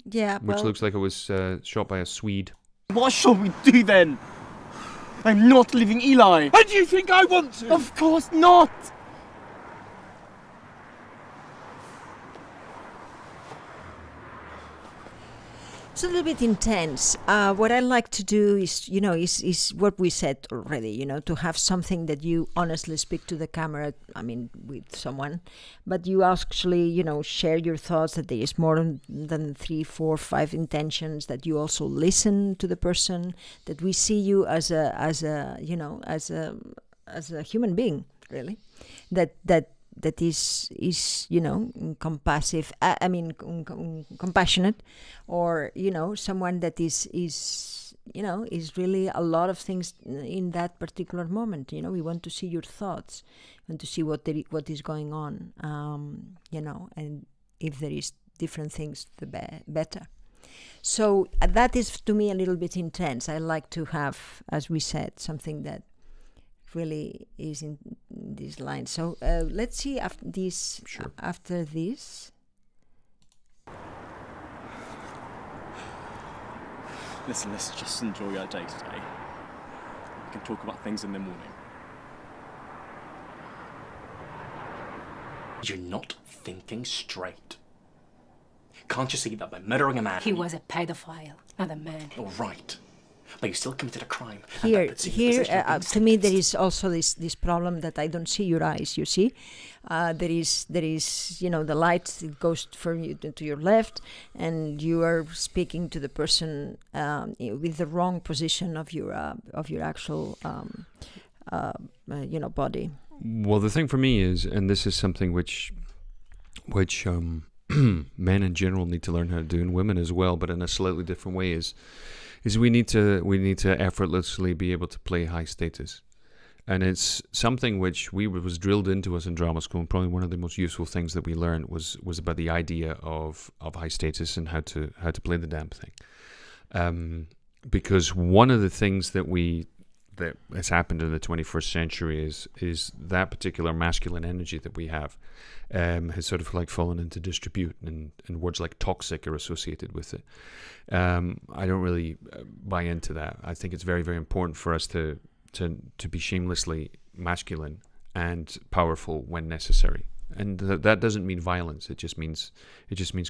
Yeah, which looks like it was shot by a Swede. What shall we do then? I'm not leaving Eli. And you think I want to? Of course not. It's a little bit intense. What I like to do is what we said already, to have something that you honestly speak to the camera, with someone, but you actually, share your thoughts, that there is more than 3, 4, 5 intentions, that you also listen to the person, that we see you as a human being, really, that is compassive. Compassionate, or someone that is really a lot of things in that particular moment. We want to see your thoughts, we want to see what is going on. And if there is different things, the better. So that is to me a little bit intense. I like to have, as we said, something that really is in this line. So let's see after this. Sure. After this. Listen, let's just enjoy our day today. We can talk about things in the morning. You're not thinking straight. Can't you see that by murdering a man... He was a pedophile, not a man. All right. But you still committed a crime. Here, to me, there is also this problem that I don't see your eyes. You see, there is the light goes from you to your left, and you are speaking to the person with the wrong position of your actual body. Well, the thing for me is, and this is something which men in general need to learn how to do, and women as well, but in a slightly different way, is we need to effortlessly be able to play high status. And it's something which was drilled into us in drama school, and probably one of the most useful things that we learned was about the idea of high status and how to play the damn thing. Because one of the things that has happened in the 21st century is that particular masculine energy that we have has sort of like fallen into disrepute, and words like toxic are associated with it. I don't really buy into that. I think it's very, very important for us to be shamelessly masculine and powerful when necessary. And that doesn't mean violence. It just means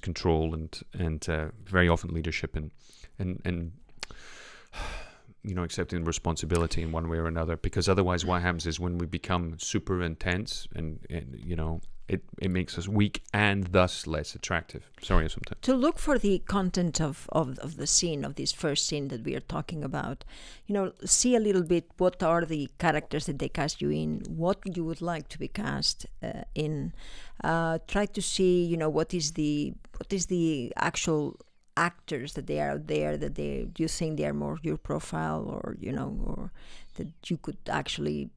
control and very often leadership and accepting responsibility in one way or another. Because otherwise, what happens is when we become super intense and it makes us weak and thus less attractive. Sorry, Assumpta. To look for the content of the scene, of this first scene that we are talking about, see a little bit what are the characters that they cast you in, what you would like to be cast in. Try to see, what is the actual actors that they are out there that do you think they are more your profile, or or that you could actually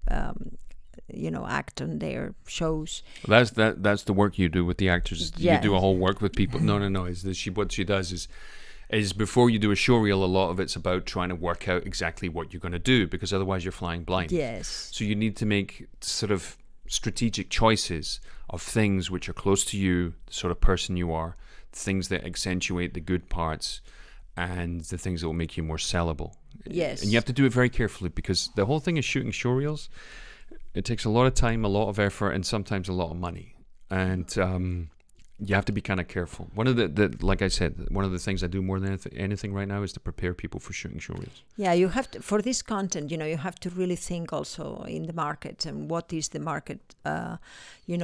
act on their shows. That's the work you do with the actors. Yeah. You do a whole work with people. No. What she does is before you do a showreel, a lot of it's about trying to work out exactly what you're going to do, because otherwise you're flying blind. Yes. So you need to make sort of strategic choices of things which are close to you, the sort of person you are, things that accentuate the good parts, and the things that will make you more sellable. Yes. And you have to do it very carefully, because the whole thing is shooting showreels. It takes a lot of time, a lot of effort, and sometimes a lot of money. And you have to be kind of careful. One of like I said, one of the things I do more than anything right now is to prepare people for shooting showreels. Yeah, you have to, for this content, you have to really think also in the market, and what is the market,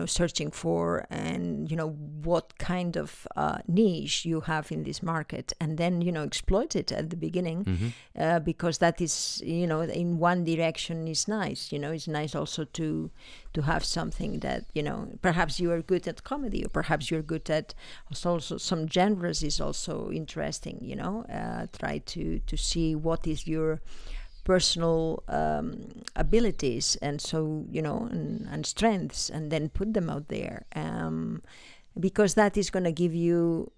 searching for, and, what kind of niche you have in this market, and then, exploit it at the beginning, because that is, in one direction is nice, it's nice also to have something that, perhaps you are good at comedy, or perhaps you're good at also some genres is also interesting, try to see what is your personal abilities, and so, and strengths, and then put them out there, because that is going to give you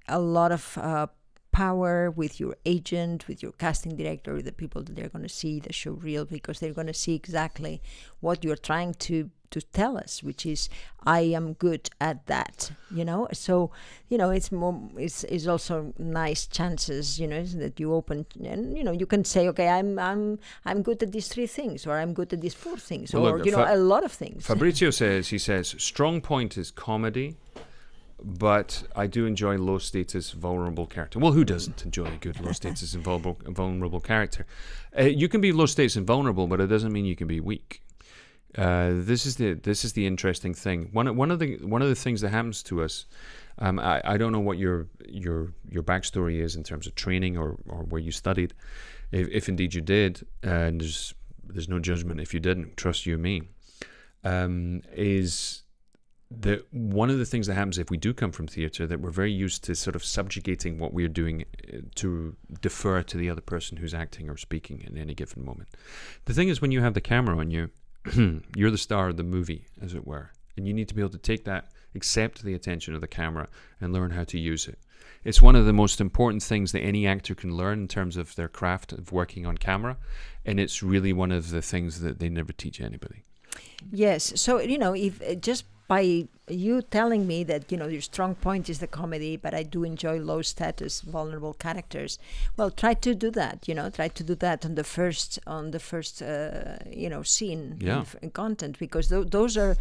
a lot of power with your agent, with your casting director, the people that they're going to see the show reel, because they're going to see exactly what you're trying to tell us, which is, I am good at that, so it's more, it's also nice chances, that you open, and you can say, okay, I'm good at these 3 things, or I'm good at these 4 things, well, or look, a lot of things. Fabrizio says strong point is comedy, but I do enjoy low status, vulnerable character. Well, who doesn't enjoy a good low status and vulnerable character? You can be low status and vulnerable, but it doesn't mean you can be weak. This is the interesting thing. One of the things that happens to us. I don't know what your backstory is in terms of training or where you studied, if indeed you did. And there's no judgment if you didn't. Trust you and me. Is that one of the things that happens if we do come from theatre, that we're very used to sort of subjugating what we're doing to defer to the other person who's acting or speaking in any given moment. The thing is, when you have the camera on you, you're the star of the movie, as it were, and you need to be able to take that, accept the attention of the camera, and learn how to use it. It's one of the most important things that any actor can learn in terms of their craft of working on camera, and it's really one of the things that they never teach anybody. Yes, so if just by you telling me that your strong point is the comedy, but I do enjoy low status, vulnerable characters. Well, try to do that. Try to do that on the first scene, in content, because those are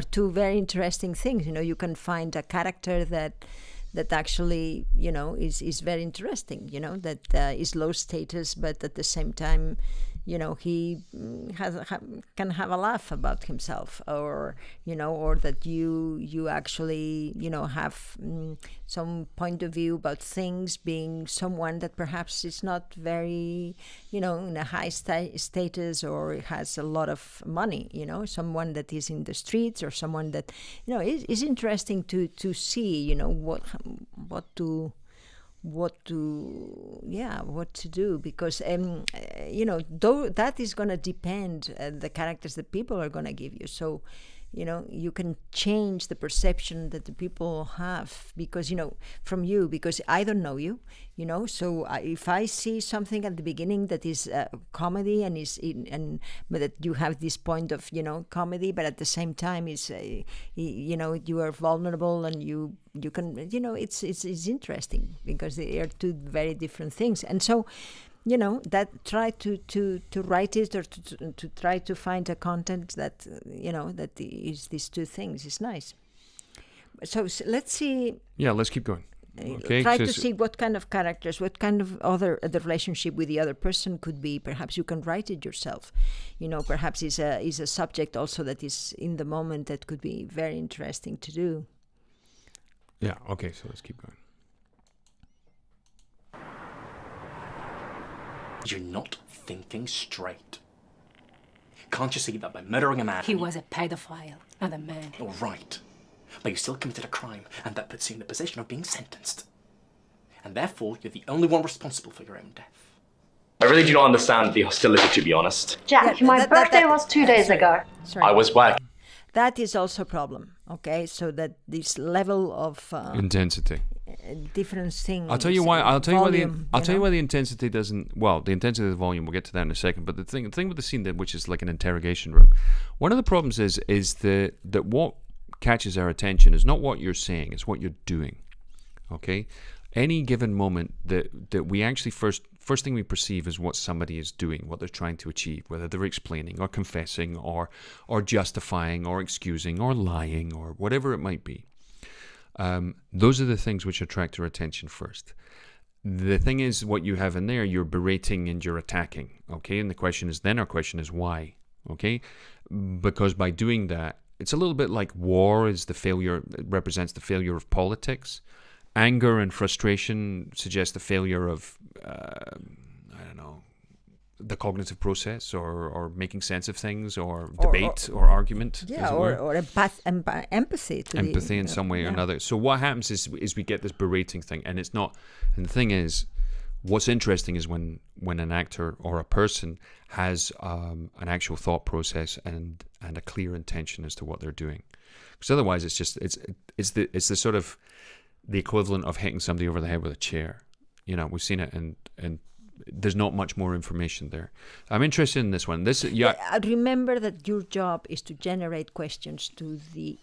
2 very interesting things. You can find a character that that actually, is very interesting, that is low status, but at the same time, he can have a laugh about himself, or that you actually, have some point of view about things, being someone that perhaps is not very, in a high status, or has a lot of money, someone that is in the streets, or someone that, is interesting to see, what to do, because though that is going to depend the characters that people are going to give you. So you can change the perception that the people have, because from you, because I don't know you, so if I see something at the beginning that is comedy, and but that you have this point of comedy, but at the same time is you are vulnerable, and you can it's interesting, because they are two very different things. And so that try to write it, or to try to find a content that that is these two things is nice. So let's see. Yeah, let's keep going. Okay, try to see what kind of characters, what kind of the relationship with the other person could be. Perhaps you can write it yourself. Perhaps is a subject also that is in the moment that could be very interesting to do. Yeah. Okay. So let's keep going. You're not thinking straight. Can't you see that by murdering a man... He was a pedophile, not a man. All right. But you still committed a crime, and that puts you in the position of being sentenced. And therefore, you're the only one responsible for your own death. I really do not understand the hostility, to be honest. Jack, my birthday was 2 days ago. Sorry. I was working. That is also a problem, okay? So that this level of... intensity. Different things. I'll tell you why. I'll tell volume, you why the intensity doesn't. Well, the intensity of the volume. We'll get to that in a second. But the thing with the scene which is like an interrogation room. One of the problems is that what catches our attention is not what you're saying. It's what you're doing. Okay. Any given moment that we actually first thing we perceive is what somebody is doing, what they're trying to achieve, whether they're explaining or confessing or justifying or excusing or lying or whatever it might be. Those are the things which attract our attention first. The thing is, what you have in there, you're berating and you're attacking, okay? And our question is why, okay? Because by doing that, it's a little bit like war is the failure, it represents the failure of politics. Anger and frustration suggest the failure of, the cognitive process, or making sense of things, or debate, or argument. Yeah, or empathy. Empathy in some way or another. So what happens is we get this berating thing, and it's not. And the thing is, what's interesting is when an actor or a person has an actual thought process and a clear intention as to what they're doing. Because otherwise, it's the sort of the equivalent of hitting somebody over the head with a chair. We've seen it, and there's not much more information there. I'm interested in this one. Remember that your job is to generate questions to the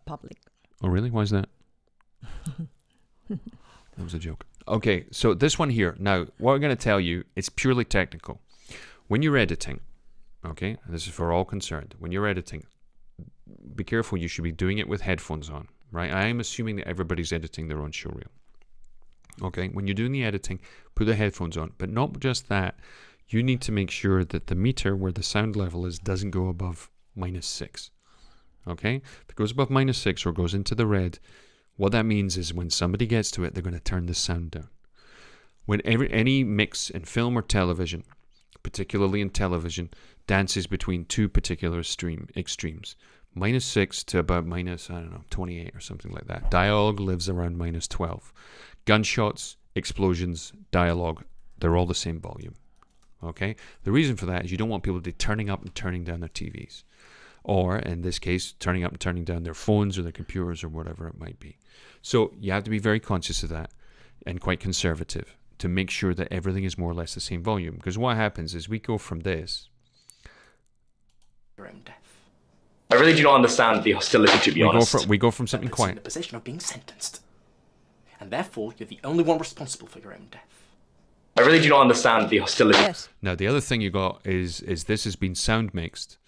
public. Oh, really? Why is that? That was a joke. Okay, so this one here. Now, what I'm going to tell you, it's purely technical. When you're editing, okay, and this is for all concerned, when you're editing, be careful. You should be doing it with headphones on, right? I am assuming that everybody's editing their own showreel. Okay, when you're doing the editing, put the headphones on. But not just that, you need to make sure that the meter where the sound level is doesn't go above -6. Okay, if it goes above -6 or goes into the red, what that means is when somebody gets to it, they're going to turn the sound down. Whenever any mix in film or television, particularly in television, dances between two particular extremes. -6 to about -28 or something like that. Dialogue lives around -12. Gunshots, explosions, dialogue, they're all the same volume. Okay? The reason for that is you don't want people to be turning up and turning down their TVs. Or, in this case, turning up and turning down their phones or their computers or whatever it might be. So you have to be very conscious of that and quite conservative to make sure that everything is more or less the same volume. Because what happens is we go from this. Your own death. I really do not understand the hostility, to be honest. We go from something that puts you quiet. in the position of being sentenced. And therefore, you're the only one responsible for your own death. I really do not understand the hostility. Yes. Now, the other thing you got is this has been sound mixed.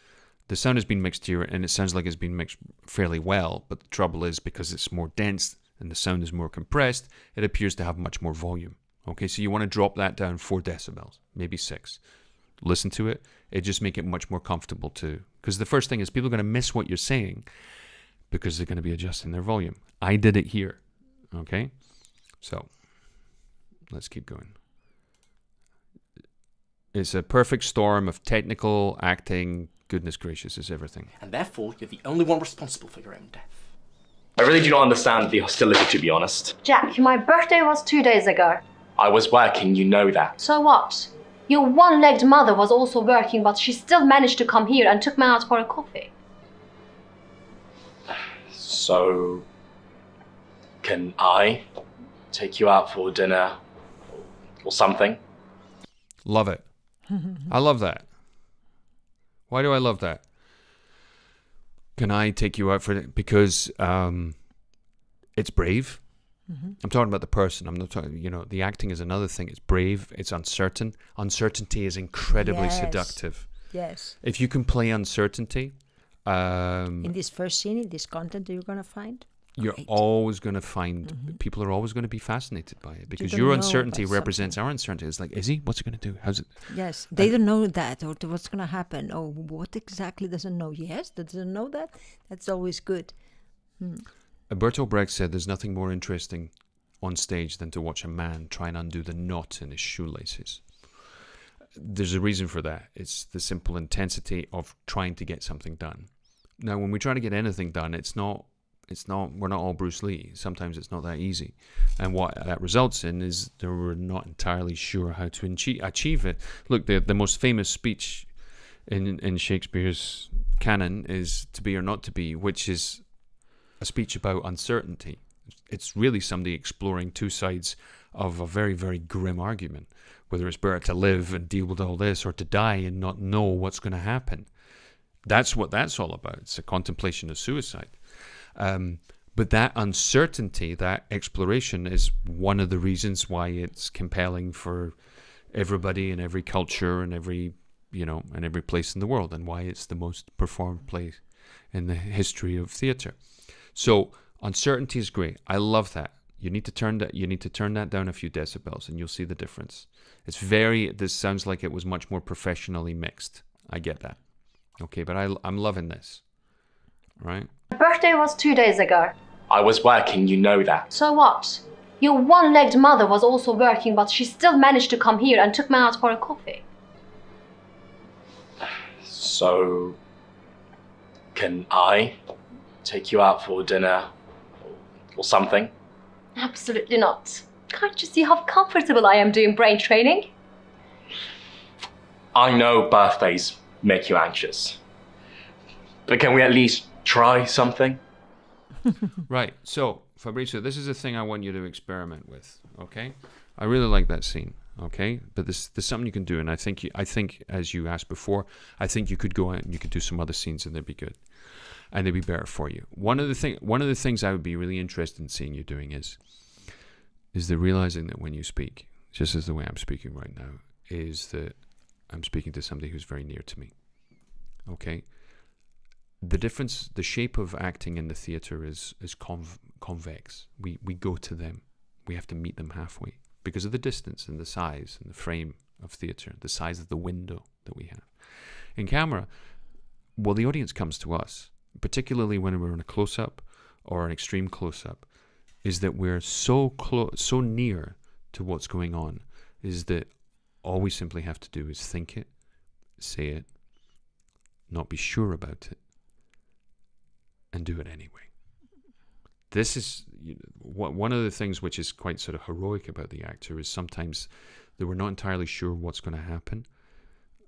The sound has been mixed here, and it sounds like it's been mixed fairly well. But the trouble is, because it's more dense and the sound is more compressed, it appears to have much more volume. Okay, so you want to drop that down 4 decibels, maybe 6. Listen to it. It just make it much more comfortable too. Because the first thing is people are going to miss what you're saying because they're going to be adjusting their volume. I did it here. Okay, so let's keep going. It's a perfect storm of technical, acting, goodness gracious, it's everything. And therefore, you're the only one responsible for your own death. I really do not understand the hostility, to be honest. Jack, my birthday was 2 days ago. I was working, you know that. So what? Your one-legged mother was also working, but she still managed to come here and took me out for a coffee. So, can I take you out for dinner or something? Love it. I love that. Why do I love that? Can I take you out for it? Because it's brave. I'm talking about the person. I'm not talking, the acting is another thing. It's brave. It's uncertain. Uncertainty is incredibly seductive. Yes. If you can play uncertainty. In this first scene, in this content that you're going to find? You're always going to find, people are always going to be fascinated by it because don't your know uncertainty about represents our uncertainty. It's like, is he? What's he going to do? How's it? Yes, they don't know that or what's going to happen. Oh, what exactly doesn't know? Yes, doesn't know that. That's always good. Bertolt Brecht said there's nothing more interesting on stage than to watch a man try and undo the knot in his shoelaces. There's a reason for that. It's the simple intensity of trying to get something done. Now, when we try to get anything done, we're not all Bruce Lee. Sometimes it's not that easy. And what that results in is that we're not entirely sure how to achieve it. Look, the most famous speech in Shakespeare's canon is To Be or Not to Be, which is a speech about uncertainty. It's really somebody exploring two sides of a very, very grim argument, whether it's better to live and deal with all this or to die and not know what's going to happen. That's what that's all about. It's a contemplation of suicide. But that uncertainty, that exploration is one of the reasons why it's compelling for everybody in every culture and every place in the world, and why it's the most performed play in the history of theatre. So uncertainty is great. I love that. You need to turn that down a few decibels and you'll see the difference. This sounds like it was much more professionally mixed. I get that. Okay, but I'm loving this. Right? My birthday was 2 days ago. I was working, you know that. So what? Your one-legged mother was also working, but she still managed to come here and took me out for a coffee. So, can I take you out for dinner or something? Absolutely not. Can't you see how comfortable I am doing brain training? I know birthdays make you anxious, but can we at least try something? Right. So, Fabrizio, this is a thing I want you to experiment with. Okay. I really like that scene. Okay. But there's something you can do, and I think as you asked before, I think you could go out and you could do some other scenes, and they'd be good, and they'd be better for you. One of the things I would be really interested in seeing you doing is the realizing that when you speak, just as the way I'm speaking right now, is that I'm speaking to somebody who's very near to me. Okay. The difference, the shape of acting in the theatre is convex. We go to them. We have to meet them halfway because of the distance and the size and the frame of theatre, the size of the window that we have. In camera, well, the audience comes to us, particularly when we're in a close-up or an extreme close-up, is that we're so near to what's going on, is that all we simply have to do is think it, say it, not be sure about it, and do it anyway. This is one of the things which is quite sort of heroic about the actor is sometimes that we're not entirely sure what's going to happen,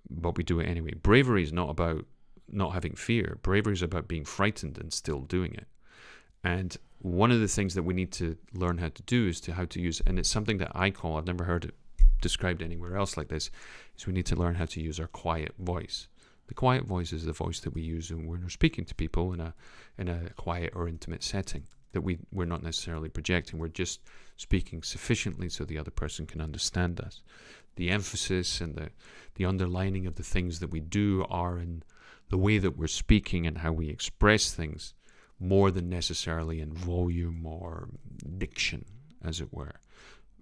but we do it anyway. Bravery is not about not having fear. Bravery is about being frightened and still doing it. And one of the things that we need to learn how to do is how to use, and it's something that I call, I've never heard it described anywhere else like this, is we need to learn how to use our quiet voice. The quiet voice is the voice that we use when we're speaking to people in a quiet or intimate setting, that we're not necessarily projecting. We're just speaking sufficiently so the other person can understand us. The emphasis and the underlining of the things that we do are in the way that we're speaking and how we express things more than necessarily in volume or diction, as it were.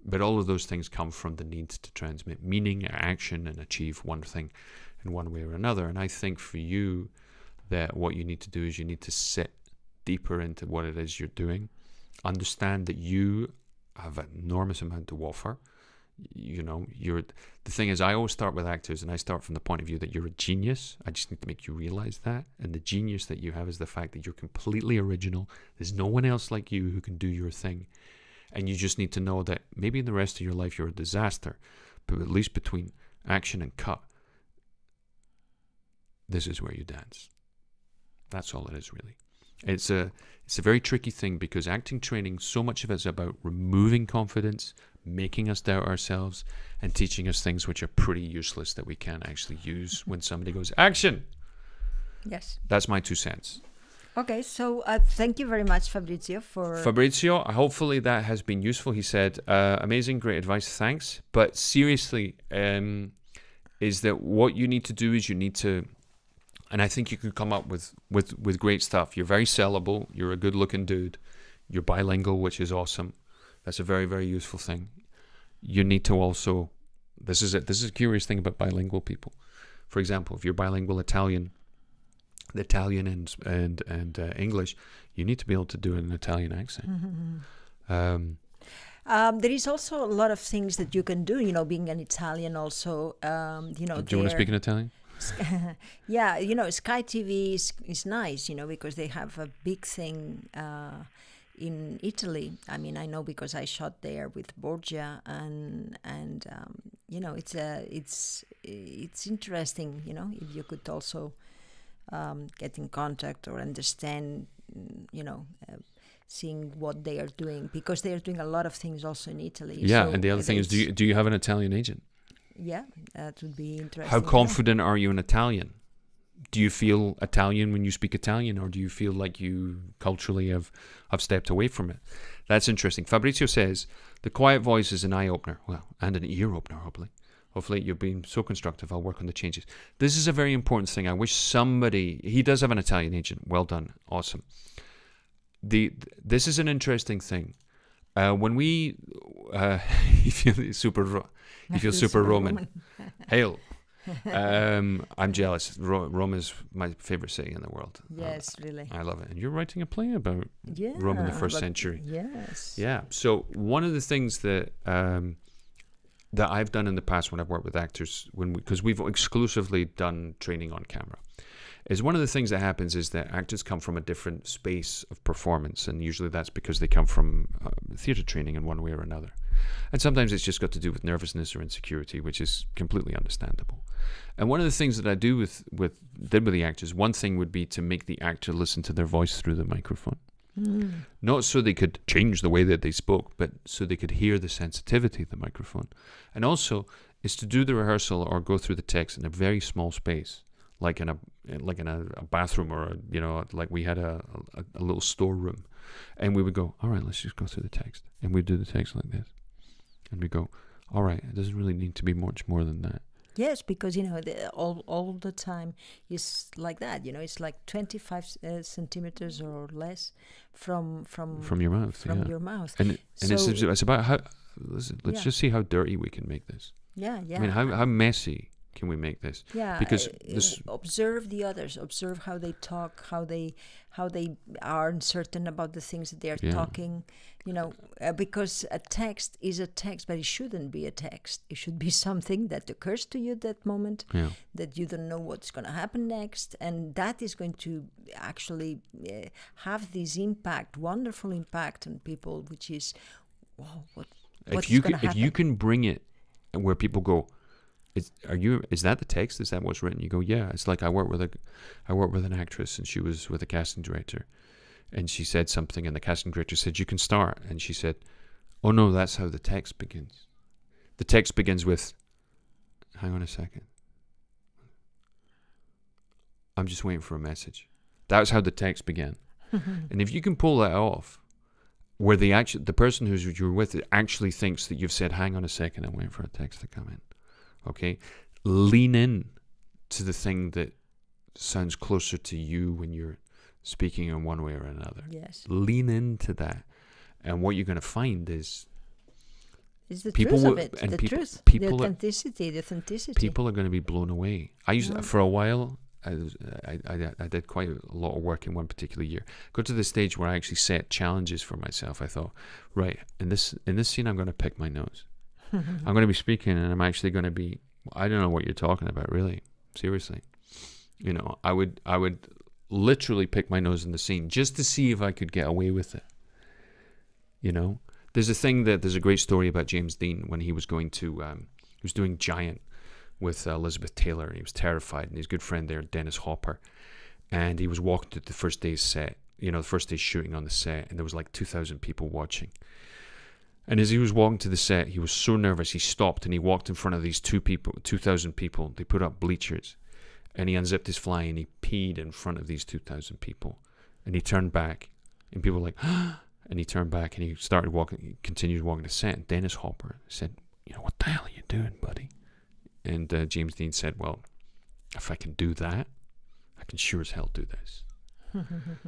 But all of those things come from the need to transmit meaning, action, and achieve one thing in one way or another. And I think for you, that what you need to do is you need to sit deeper into what it is you're doing. Understand that you have an enormous amount to offer. You know, the thing is, I always start with actors, and I start from the point of view that you're a genius. I just need to make you realize that. And the genius that you have is the fact that you're completely original. There's no one else like you who can do your thing. And you just need to know that maybe in the rest of your life you're a disaster, but at least between action and cut, this is where you dance. That's all it is, really. It's a very tricky thing, because acting training, so much of it is about removing confidence, making us doubt ourselves, and teaching us things which are pretty useless that we can't actually use when somebody goes, action! Yes. That's my 2 cents. Okay, so thank you very much, Fabrizio, for... Fabrizio, hopefully that has been useful. He said, amazing, great advice, thanks. But seriously, is that what you need to do is you need to... And I think you can come up with great stuff. You're very sellable. You're a good-looking dude. You're bilingual, which is awesome. That's a very, very useful thing. You need to also... This is a curious thing about bilingual people. For example, if you're bilingual Italian... the Italian and English, you need to be able to do an Italian accent. There is also a lot of things that you can do, you know, being an Italian also, you know. Do you want to speak in Italian? Yeah, you know, Sky TV is nice, you know, because they have a big thing in Italy. I mean, I know because I shot there with Borgia, and you know, it's interesting, you know, if you could also get in contact or understand, you know, seeing what they are doing, because they are doing a lot of things also in Italy. Yeah, so and the other thing is, do you have an Italian agent? Yeah, that would be interesting. How confident are you in Italian? Do you feel Italian when you speak Italian, or do you feel like you culturally have stepped away from it? That's interesting. Fabrizio says, the quiet voice is an eye-opener, well, and an ear-opener, hopefully. Hopefully you're being so constructive. I'll work on the changes. This is a very important thing. I wish somebody... He does have an Italian agent. Well done. Awesome. This is an interesting thing. When we... you feel super Roman. Hail. I'm jealous. Rome is my favorite city in the world. Yes, really. I love it. And you're writing a play about Rome in the first century. Yes. Yeah. So one of the things that... that I've done in the past when I've worked with actors, because we've exclusively done training on camera, is one of the things that happens is that actors come from a different space of performance, and usually that's because they come from theatre training in one way or another. And sometimes it's just got to do with nervousness or insecurity, which is completely understandable. And one of the things that I did with the actors, one thing would be to make the actor listen to their voice through the microphone. Not so they could change the way that they spoke, but so they could hear the sensitivity of the microphone. And also is to do the rehearsal or go through the text in a very small space, like in a bathroom, or like we had a little storeroom, and we would go, all right, let's just go through the text, and we'd do the text like this, and we go, all right, it doesn't really need to be much more than that. Yes, because, you know, all the time is like that. You know, it's like 25 centimeters or less from your mouth. From your mouth. And it's about how. Let's just see how dirty we can make this. Yeah. I mean, how messy can we make this? Yeah. Because observe the others. Observe how they talk. How they are uncertain about the things that they are talking. You know, because a text is a text, but it shouldn't be a text. It should be something that occurs to you at that moment, that you don't know what's going to happen next, and that is going to actually have this impact, wonderful impact on people, which is, wow, what's going to happen? If you can bring it where people go, is that the text? Is that what's written? You go, yeah. It's like I work with an actress, and she was with a casting director. And she said something, and the casting director said, you can start. And she said, oh no, that's how the text begins. The text begins with, hang on a second. I'm just waiting for a message. That's how the text began. And if you can pull that off, where the person you're with actually thinks that you've said, hang on a second, I'm waiting for a text to come in. Okay? Lean in to the thing that sounds closer to you when you're speaking in one way or another. Yes. Lean into that. And what you're going to find is It's the people truth of will- it. and The people- truth. people The are- authenticity. people are going to be blown away. I used for a while. I did quite a lot of work in one particular year. Got to the stage where I actually set challenges for myself. I thought, right, in this scene, I'm going to pick my nose. I'm going to be speaking, and I'm actually going to be. I don't know what you're talking about, really. Seriously, you know, I would literally pick my nose in the scene just to see if I could get away with it. You know, there's a great story about James Dean when he was going to he was doing Giant with Elizabeth Taylor, and he was terrified, and his good friend there, Dennis Hopper, and he was walking to the first day's set, you know, the first day's shooting on the set, and there was like 2,000 people watching. And as he was walking to the set, he was so nervous, he stopped and he walked in front of these 2,000 people. They put up bleachers, and he unzipped his fly and he peed in front of these 2,000 people. And he turned back, and people were like, and he turned back and he started walking, he continued walking to set. And Dennis Hopper said, you know, what the hell are you doing, buddy? And James Dean said, well, if I can do that, I can sure as hell do this.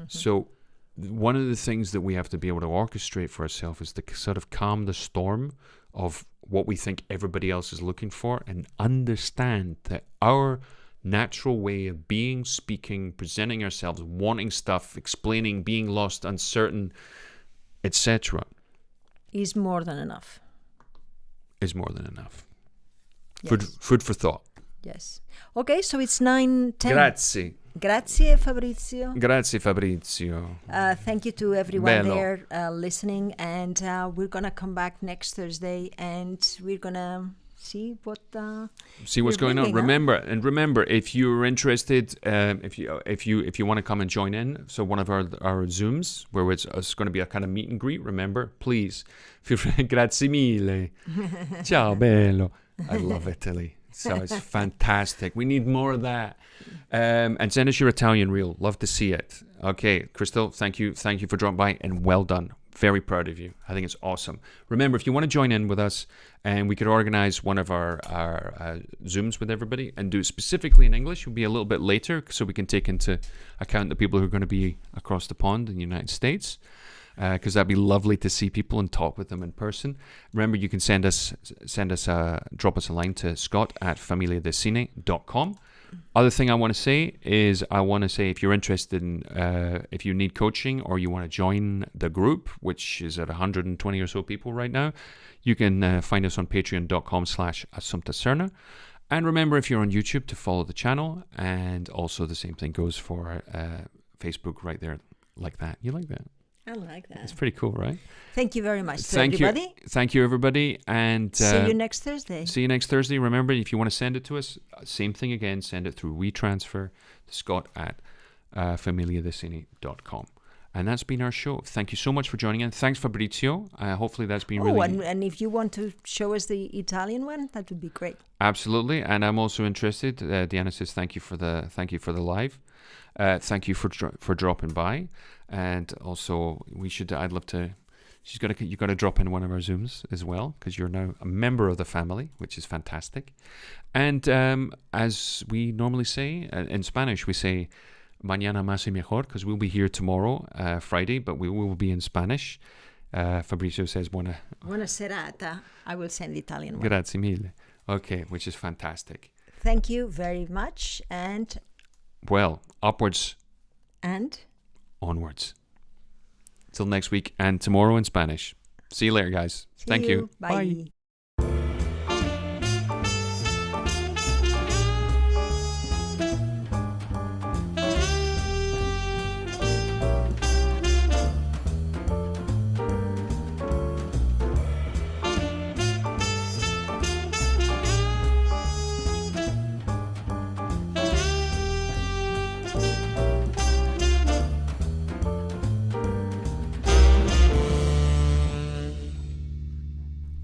So one of the things that we have to be able to orchestrate for ourselves is to sort of calm the storm of what we think everybody else is looking for, and understand that our natural way of being, speaking, presenting ourselves, wanting stuff, explaining, being lost, uncertain, etc. is more than enough. is more than enough. Yes. Food for thought. Yes. Okay, so it's 9:10. Grazie. Grazie, Fabrizio. Grazie, Fabrizio. Thank you to everyone Bello. there listening, and we're gonna come back next Thursday, and we're gonna see what See what's we're going on. bringing, huh? Remember, if you're interested, if you want to come and join in, so one of our Zooms where it's going to be a kind of meet and greet. Remember, please, feel free. Grazie mille. Ciao, bello. I love Italy. So it's fantastic. We need more of that. And send us your Italian reel. Love to see it. Okay, Crystal, thank you for dropping by, and well done. Very proud of you. I think it's awesome. Remember, if you want to join in with us, and we could organize one of our Zooms with everybody and do it specifically in English, it'll be a little bit later so we can take into account the people who are going to be across the pond in the United States, because that'd be lovely to see people and talk with them in person. Remember, you can drop us a line to scott@familiadecine.com. Other thing I want to say is, if you're interested in, if you need coaching or you want to join the group, which is at 120 or so people right now, you can find us on patreon.com/Assumpta Serna. And remember, if you're on YouTube, to follow the channel. And also the same thing goes for Facebook right there, like that. You like that? I like that. It's pretty cool, right? Thank you very much to Thank everybody. Thank you, everybody. And See you next Thursday. See you next Thursday. Remember, if you want to send it to us, same thing again, send it through WeTransfer to scott@familiadecine.com. And that's been our show. Thank you so much for joining in. Thanks, Fabrizio. Hopefully that's been really... and if you want to show us the Italian one, that would be great. Absolutely. And I'm also interested. Diana says thank you for the live. Thank you for dropping by. And also, I'd love to... You got to drop in one of our Zooms as well, because you're now a member of the family, which is fantastic. And as we normally say, in Spanish, we say mañana más y mejor, because we'll be here tomorrow, Friday, but we will be in Spanish. Fabrizio says buona serata. I will send the Italian one. Grazie mille. Okay, which is fantastic. Thank you very much, and... Well, upwards. And? Onwards. Till next week, and tomorrow in Spanish. See you later, guys. Thank you. Bye.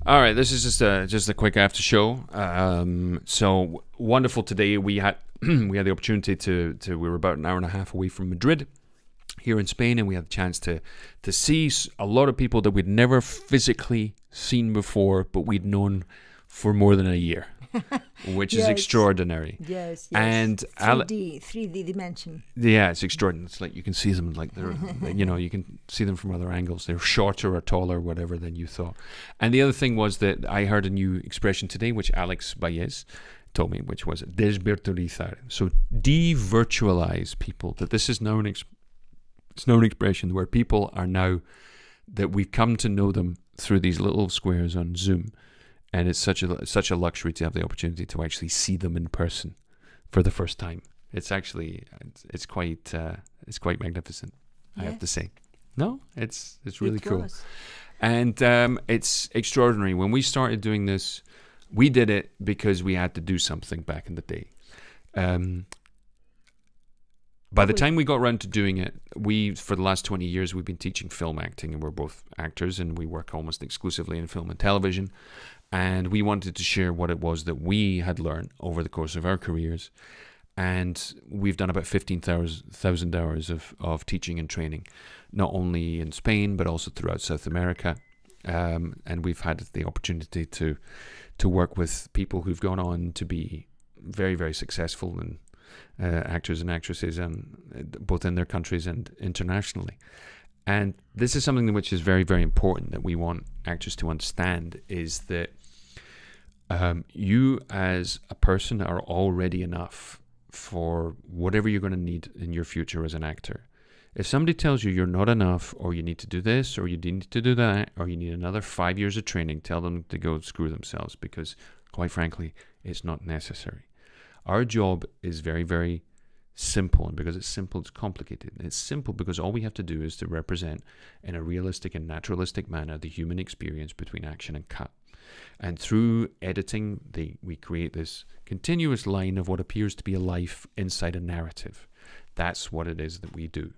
All right, this is just a quick after show. So wonderful today. We had the opportunity to we were about an hour and a half away from Madrid, here in Spain, and we had the chance to see a lot of people that we'd never physically seen before, but we'd known for more than a year. which is Yes. extraordinary. Yes, yes. And 3D dimension. yeah, it's extraordinary. It's like you can see them like they're, you can see them from other angles. They're shorter or taller, whatever, than you thought. And the other thing was that I heard a new expression today, which Alex Baez told me, which was desvirtualizar. So de-virtualize people. That this is now it's now an expression where people are now, that we've come to know them through these little squares on Zoom. And it's such a luxury to have the opportunity to actually see them in person for the first time. It's actually it's quite magnificent. I have to say. No, it's really cool. Was. And it's extraordinary. When we started doing this, we did it because we had to do something back in the day. By the time we got around to doing it, for the last 20 years, we've been teaching film acting, and we're both actors, and we work almost exclusively in film and television. And we wanted to share what it was that we had learned over the course of our careers. And we've done about 15,000 hours of teaching and training, not only in Spain, but also throughout South America. And we've had the opportunity to work with people who've gone on to be very, very successful and actors and actresses, and both in their countries and internationally. And this is something which is very, very important that we want actors to understand, is that you as a person are already enough for whatever you're going to need in your future as an actor. If somebody tells you you're not enough, or you need to do this, or you need to do that, or you need another 5 years of training, tell them to go screw themselves, because quite frankly, it's not necessary. Our job is very, very simple, and because it's simple, it's complicated. And it's simple because all we have to do is to represent in a realistic and naturalistic manner the human experience between action and cut. And through editing, we create this continuous line of what appears to be a life inside a narrative. That's what it is that we do.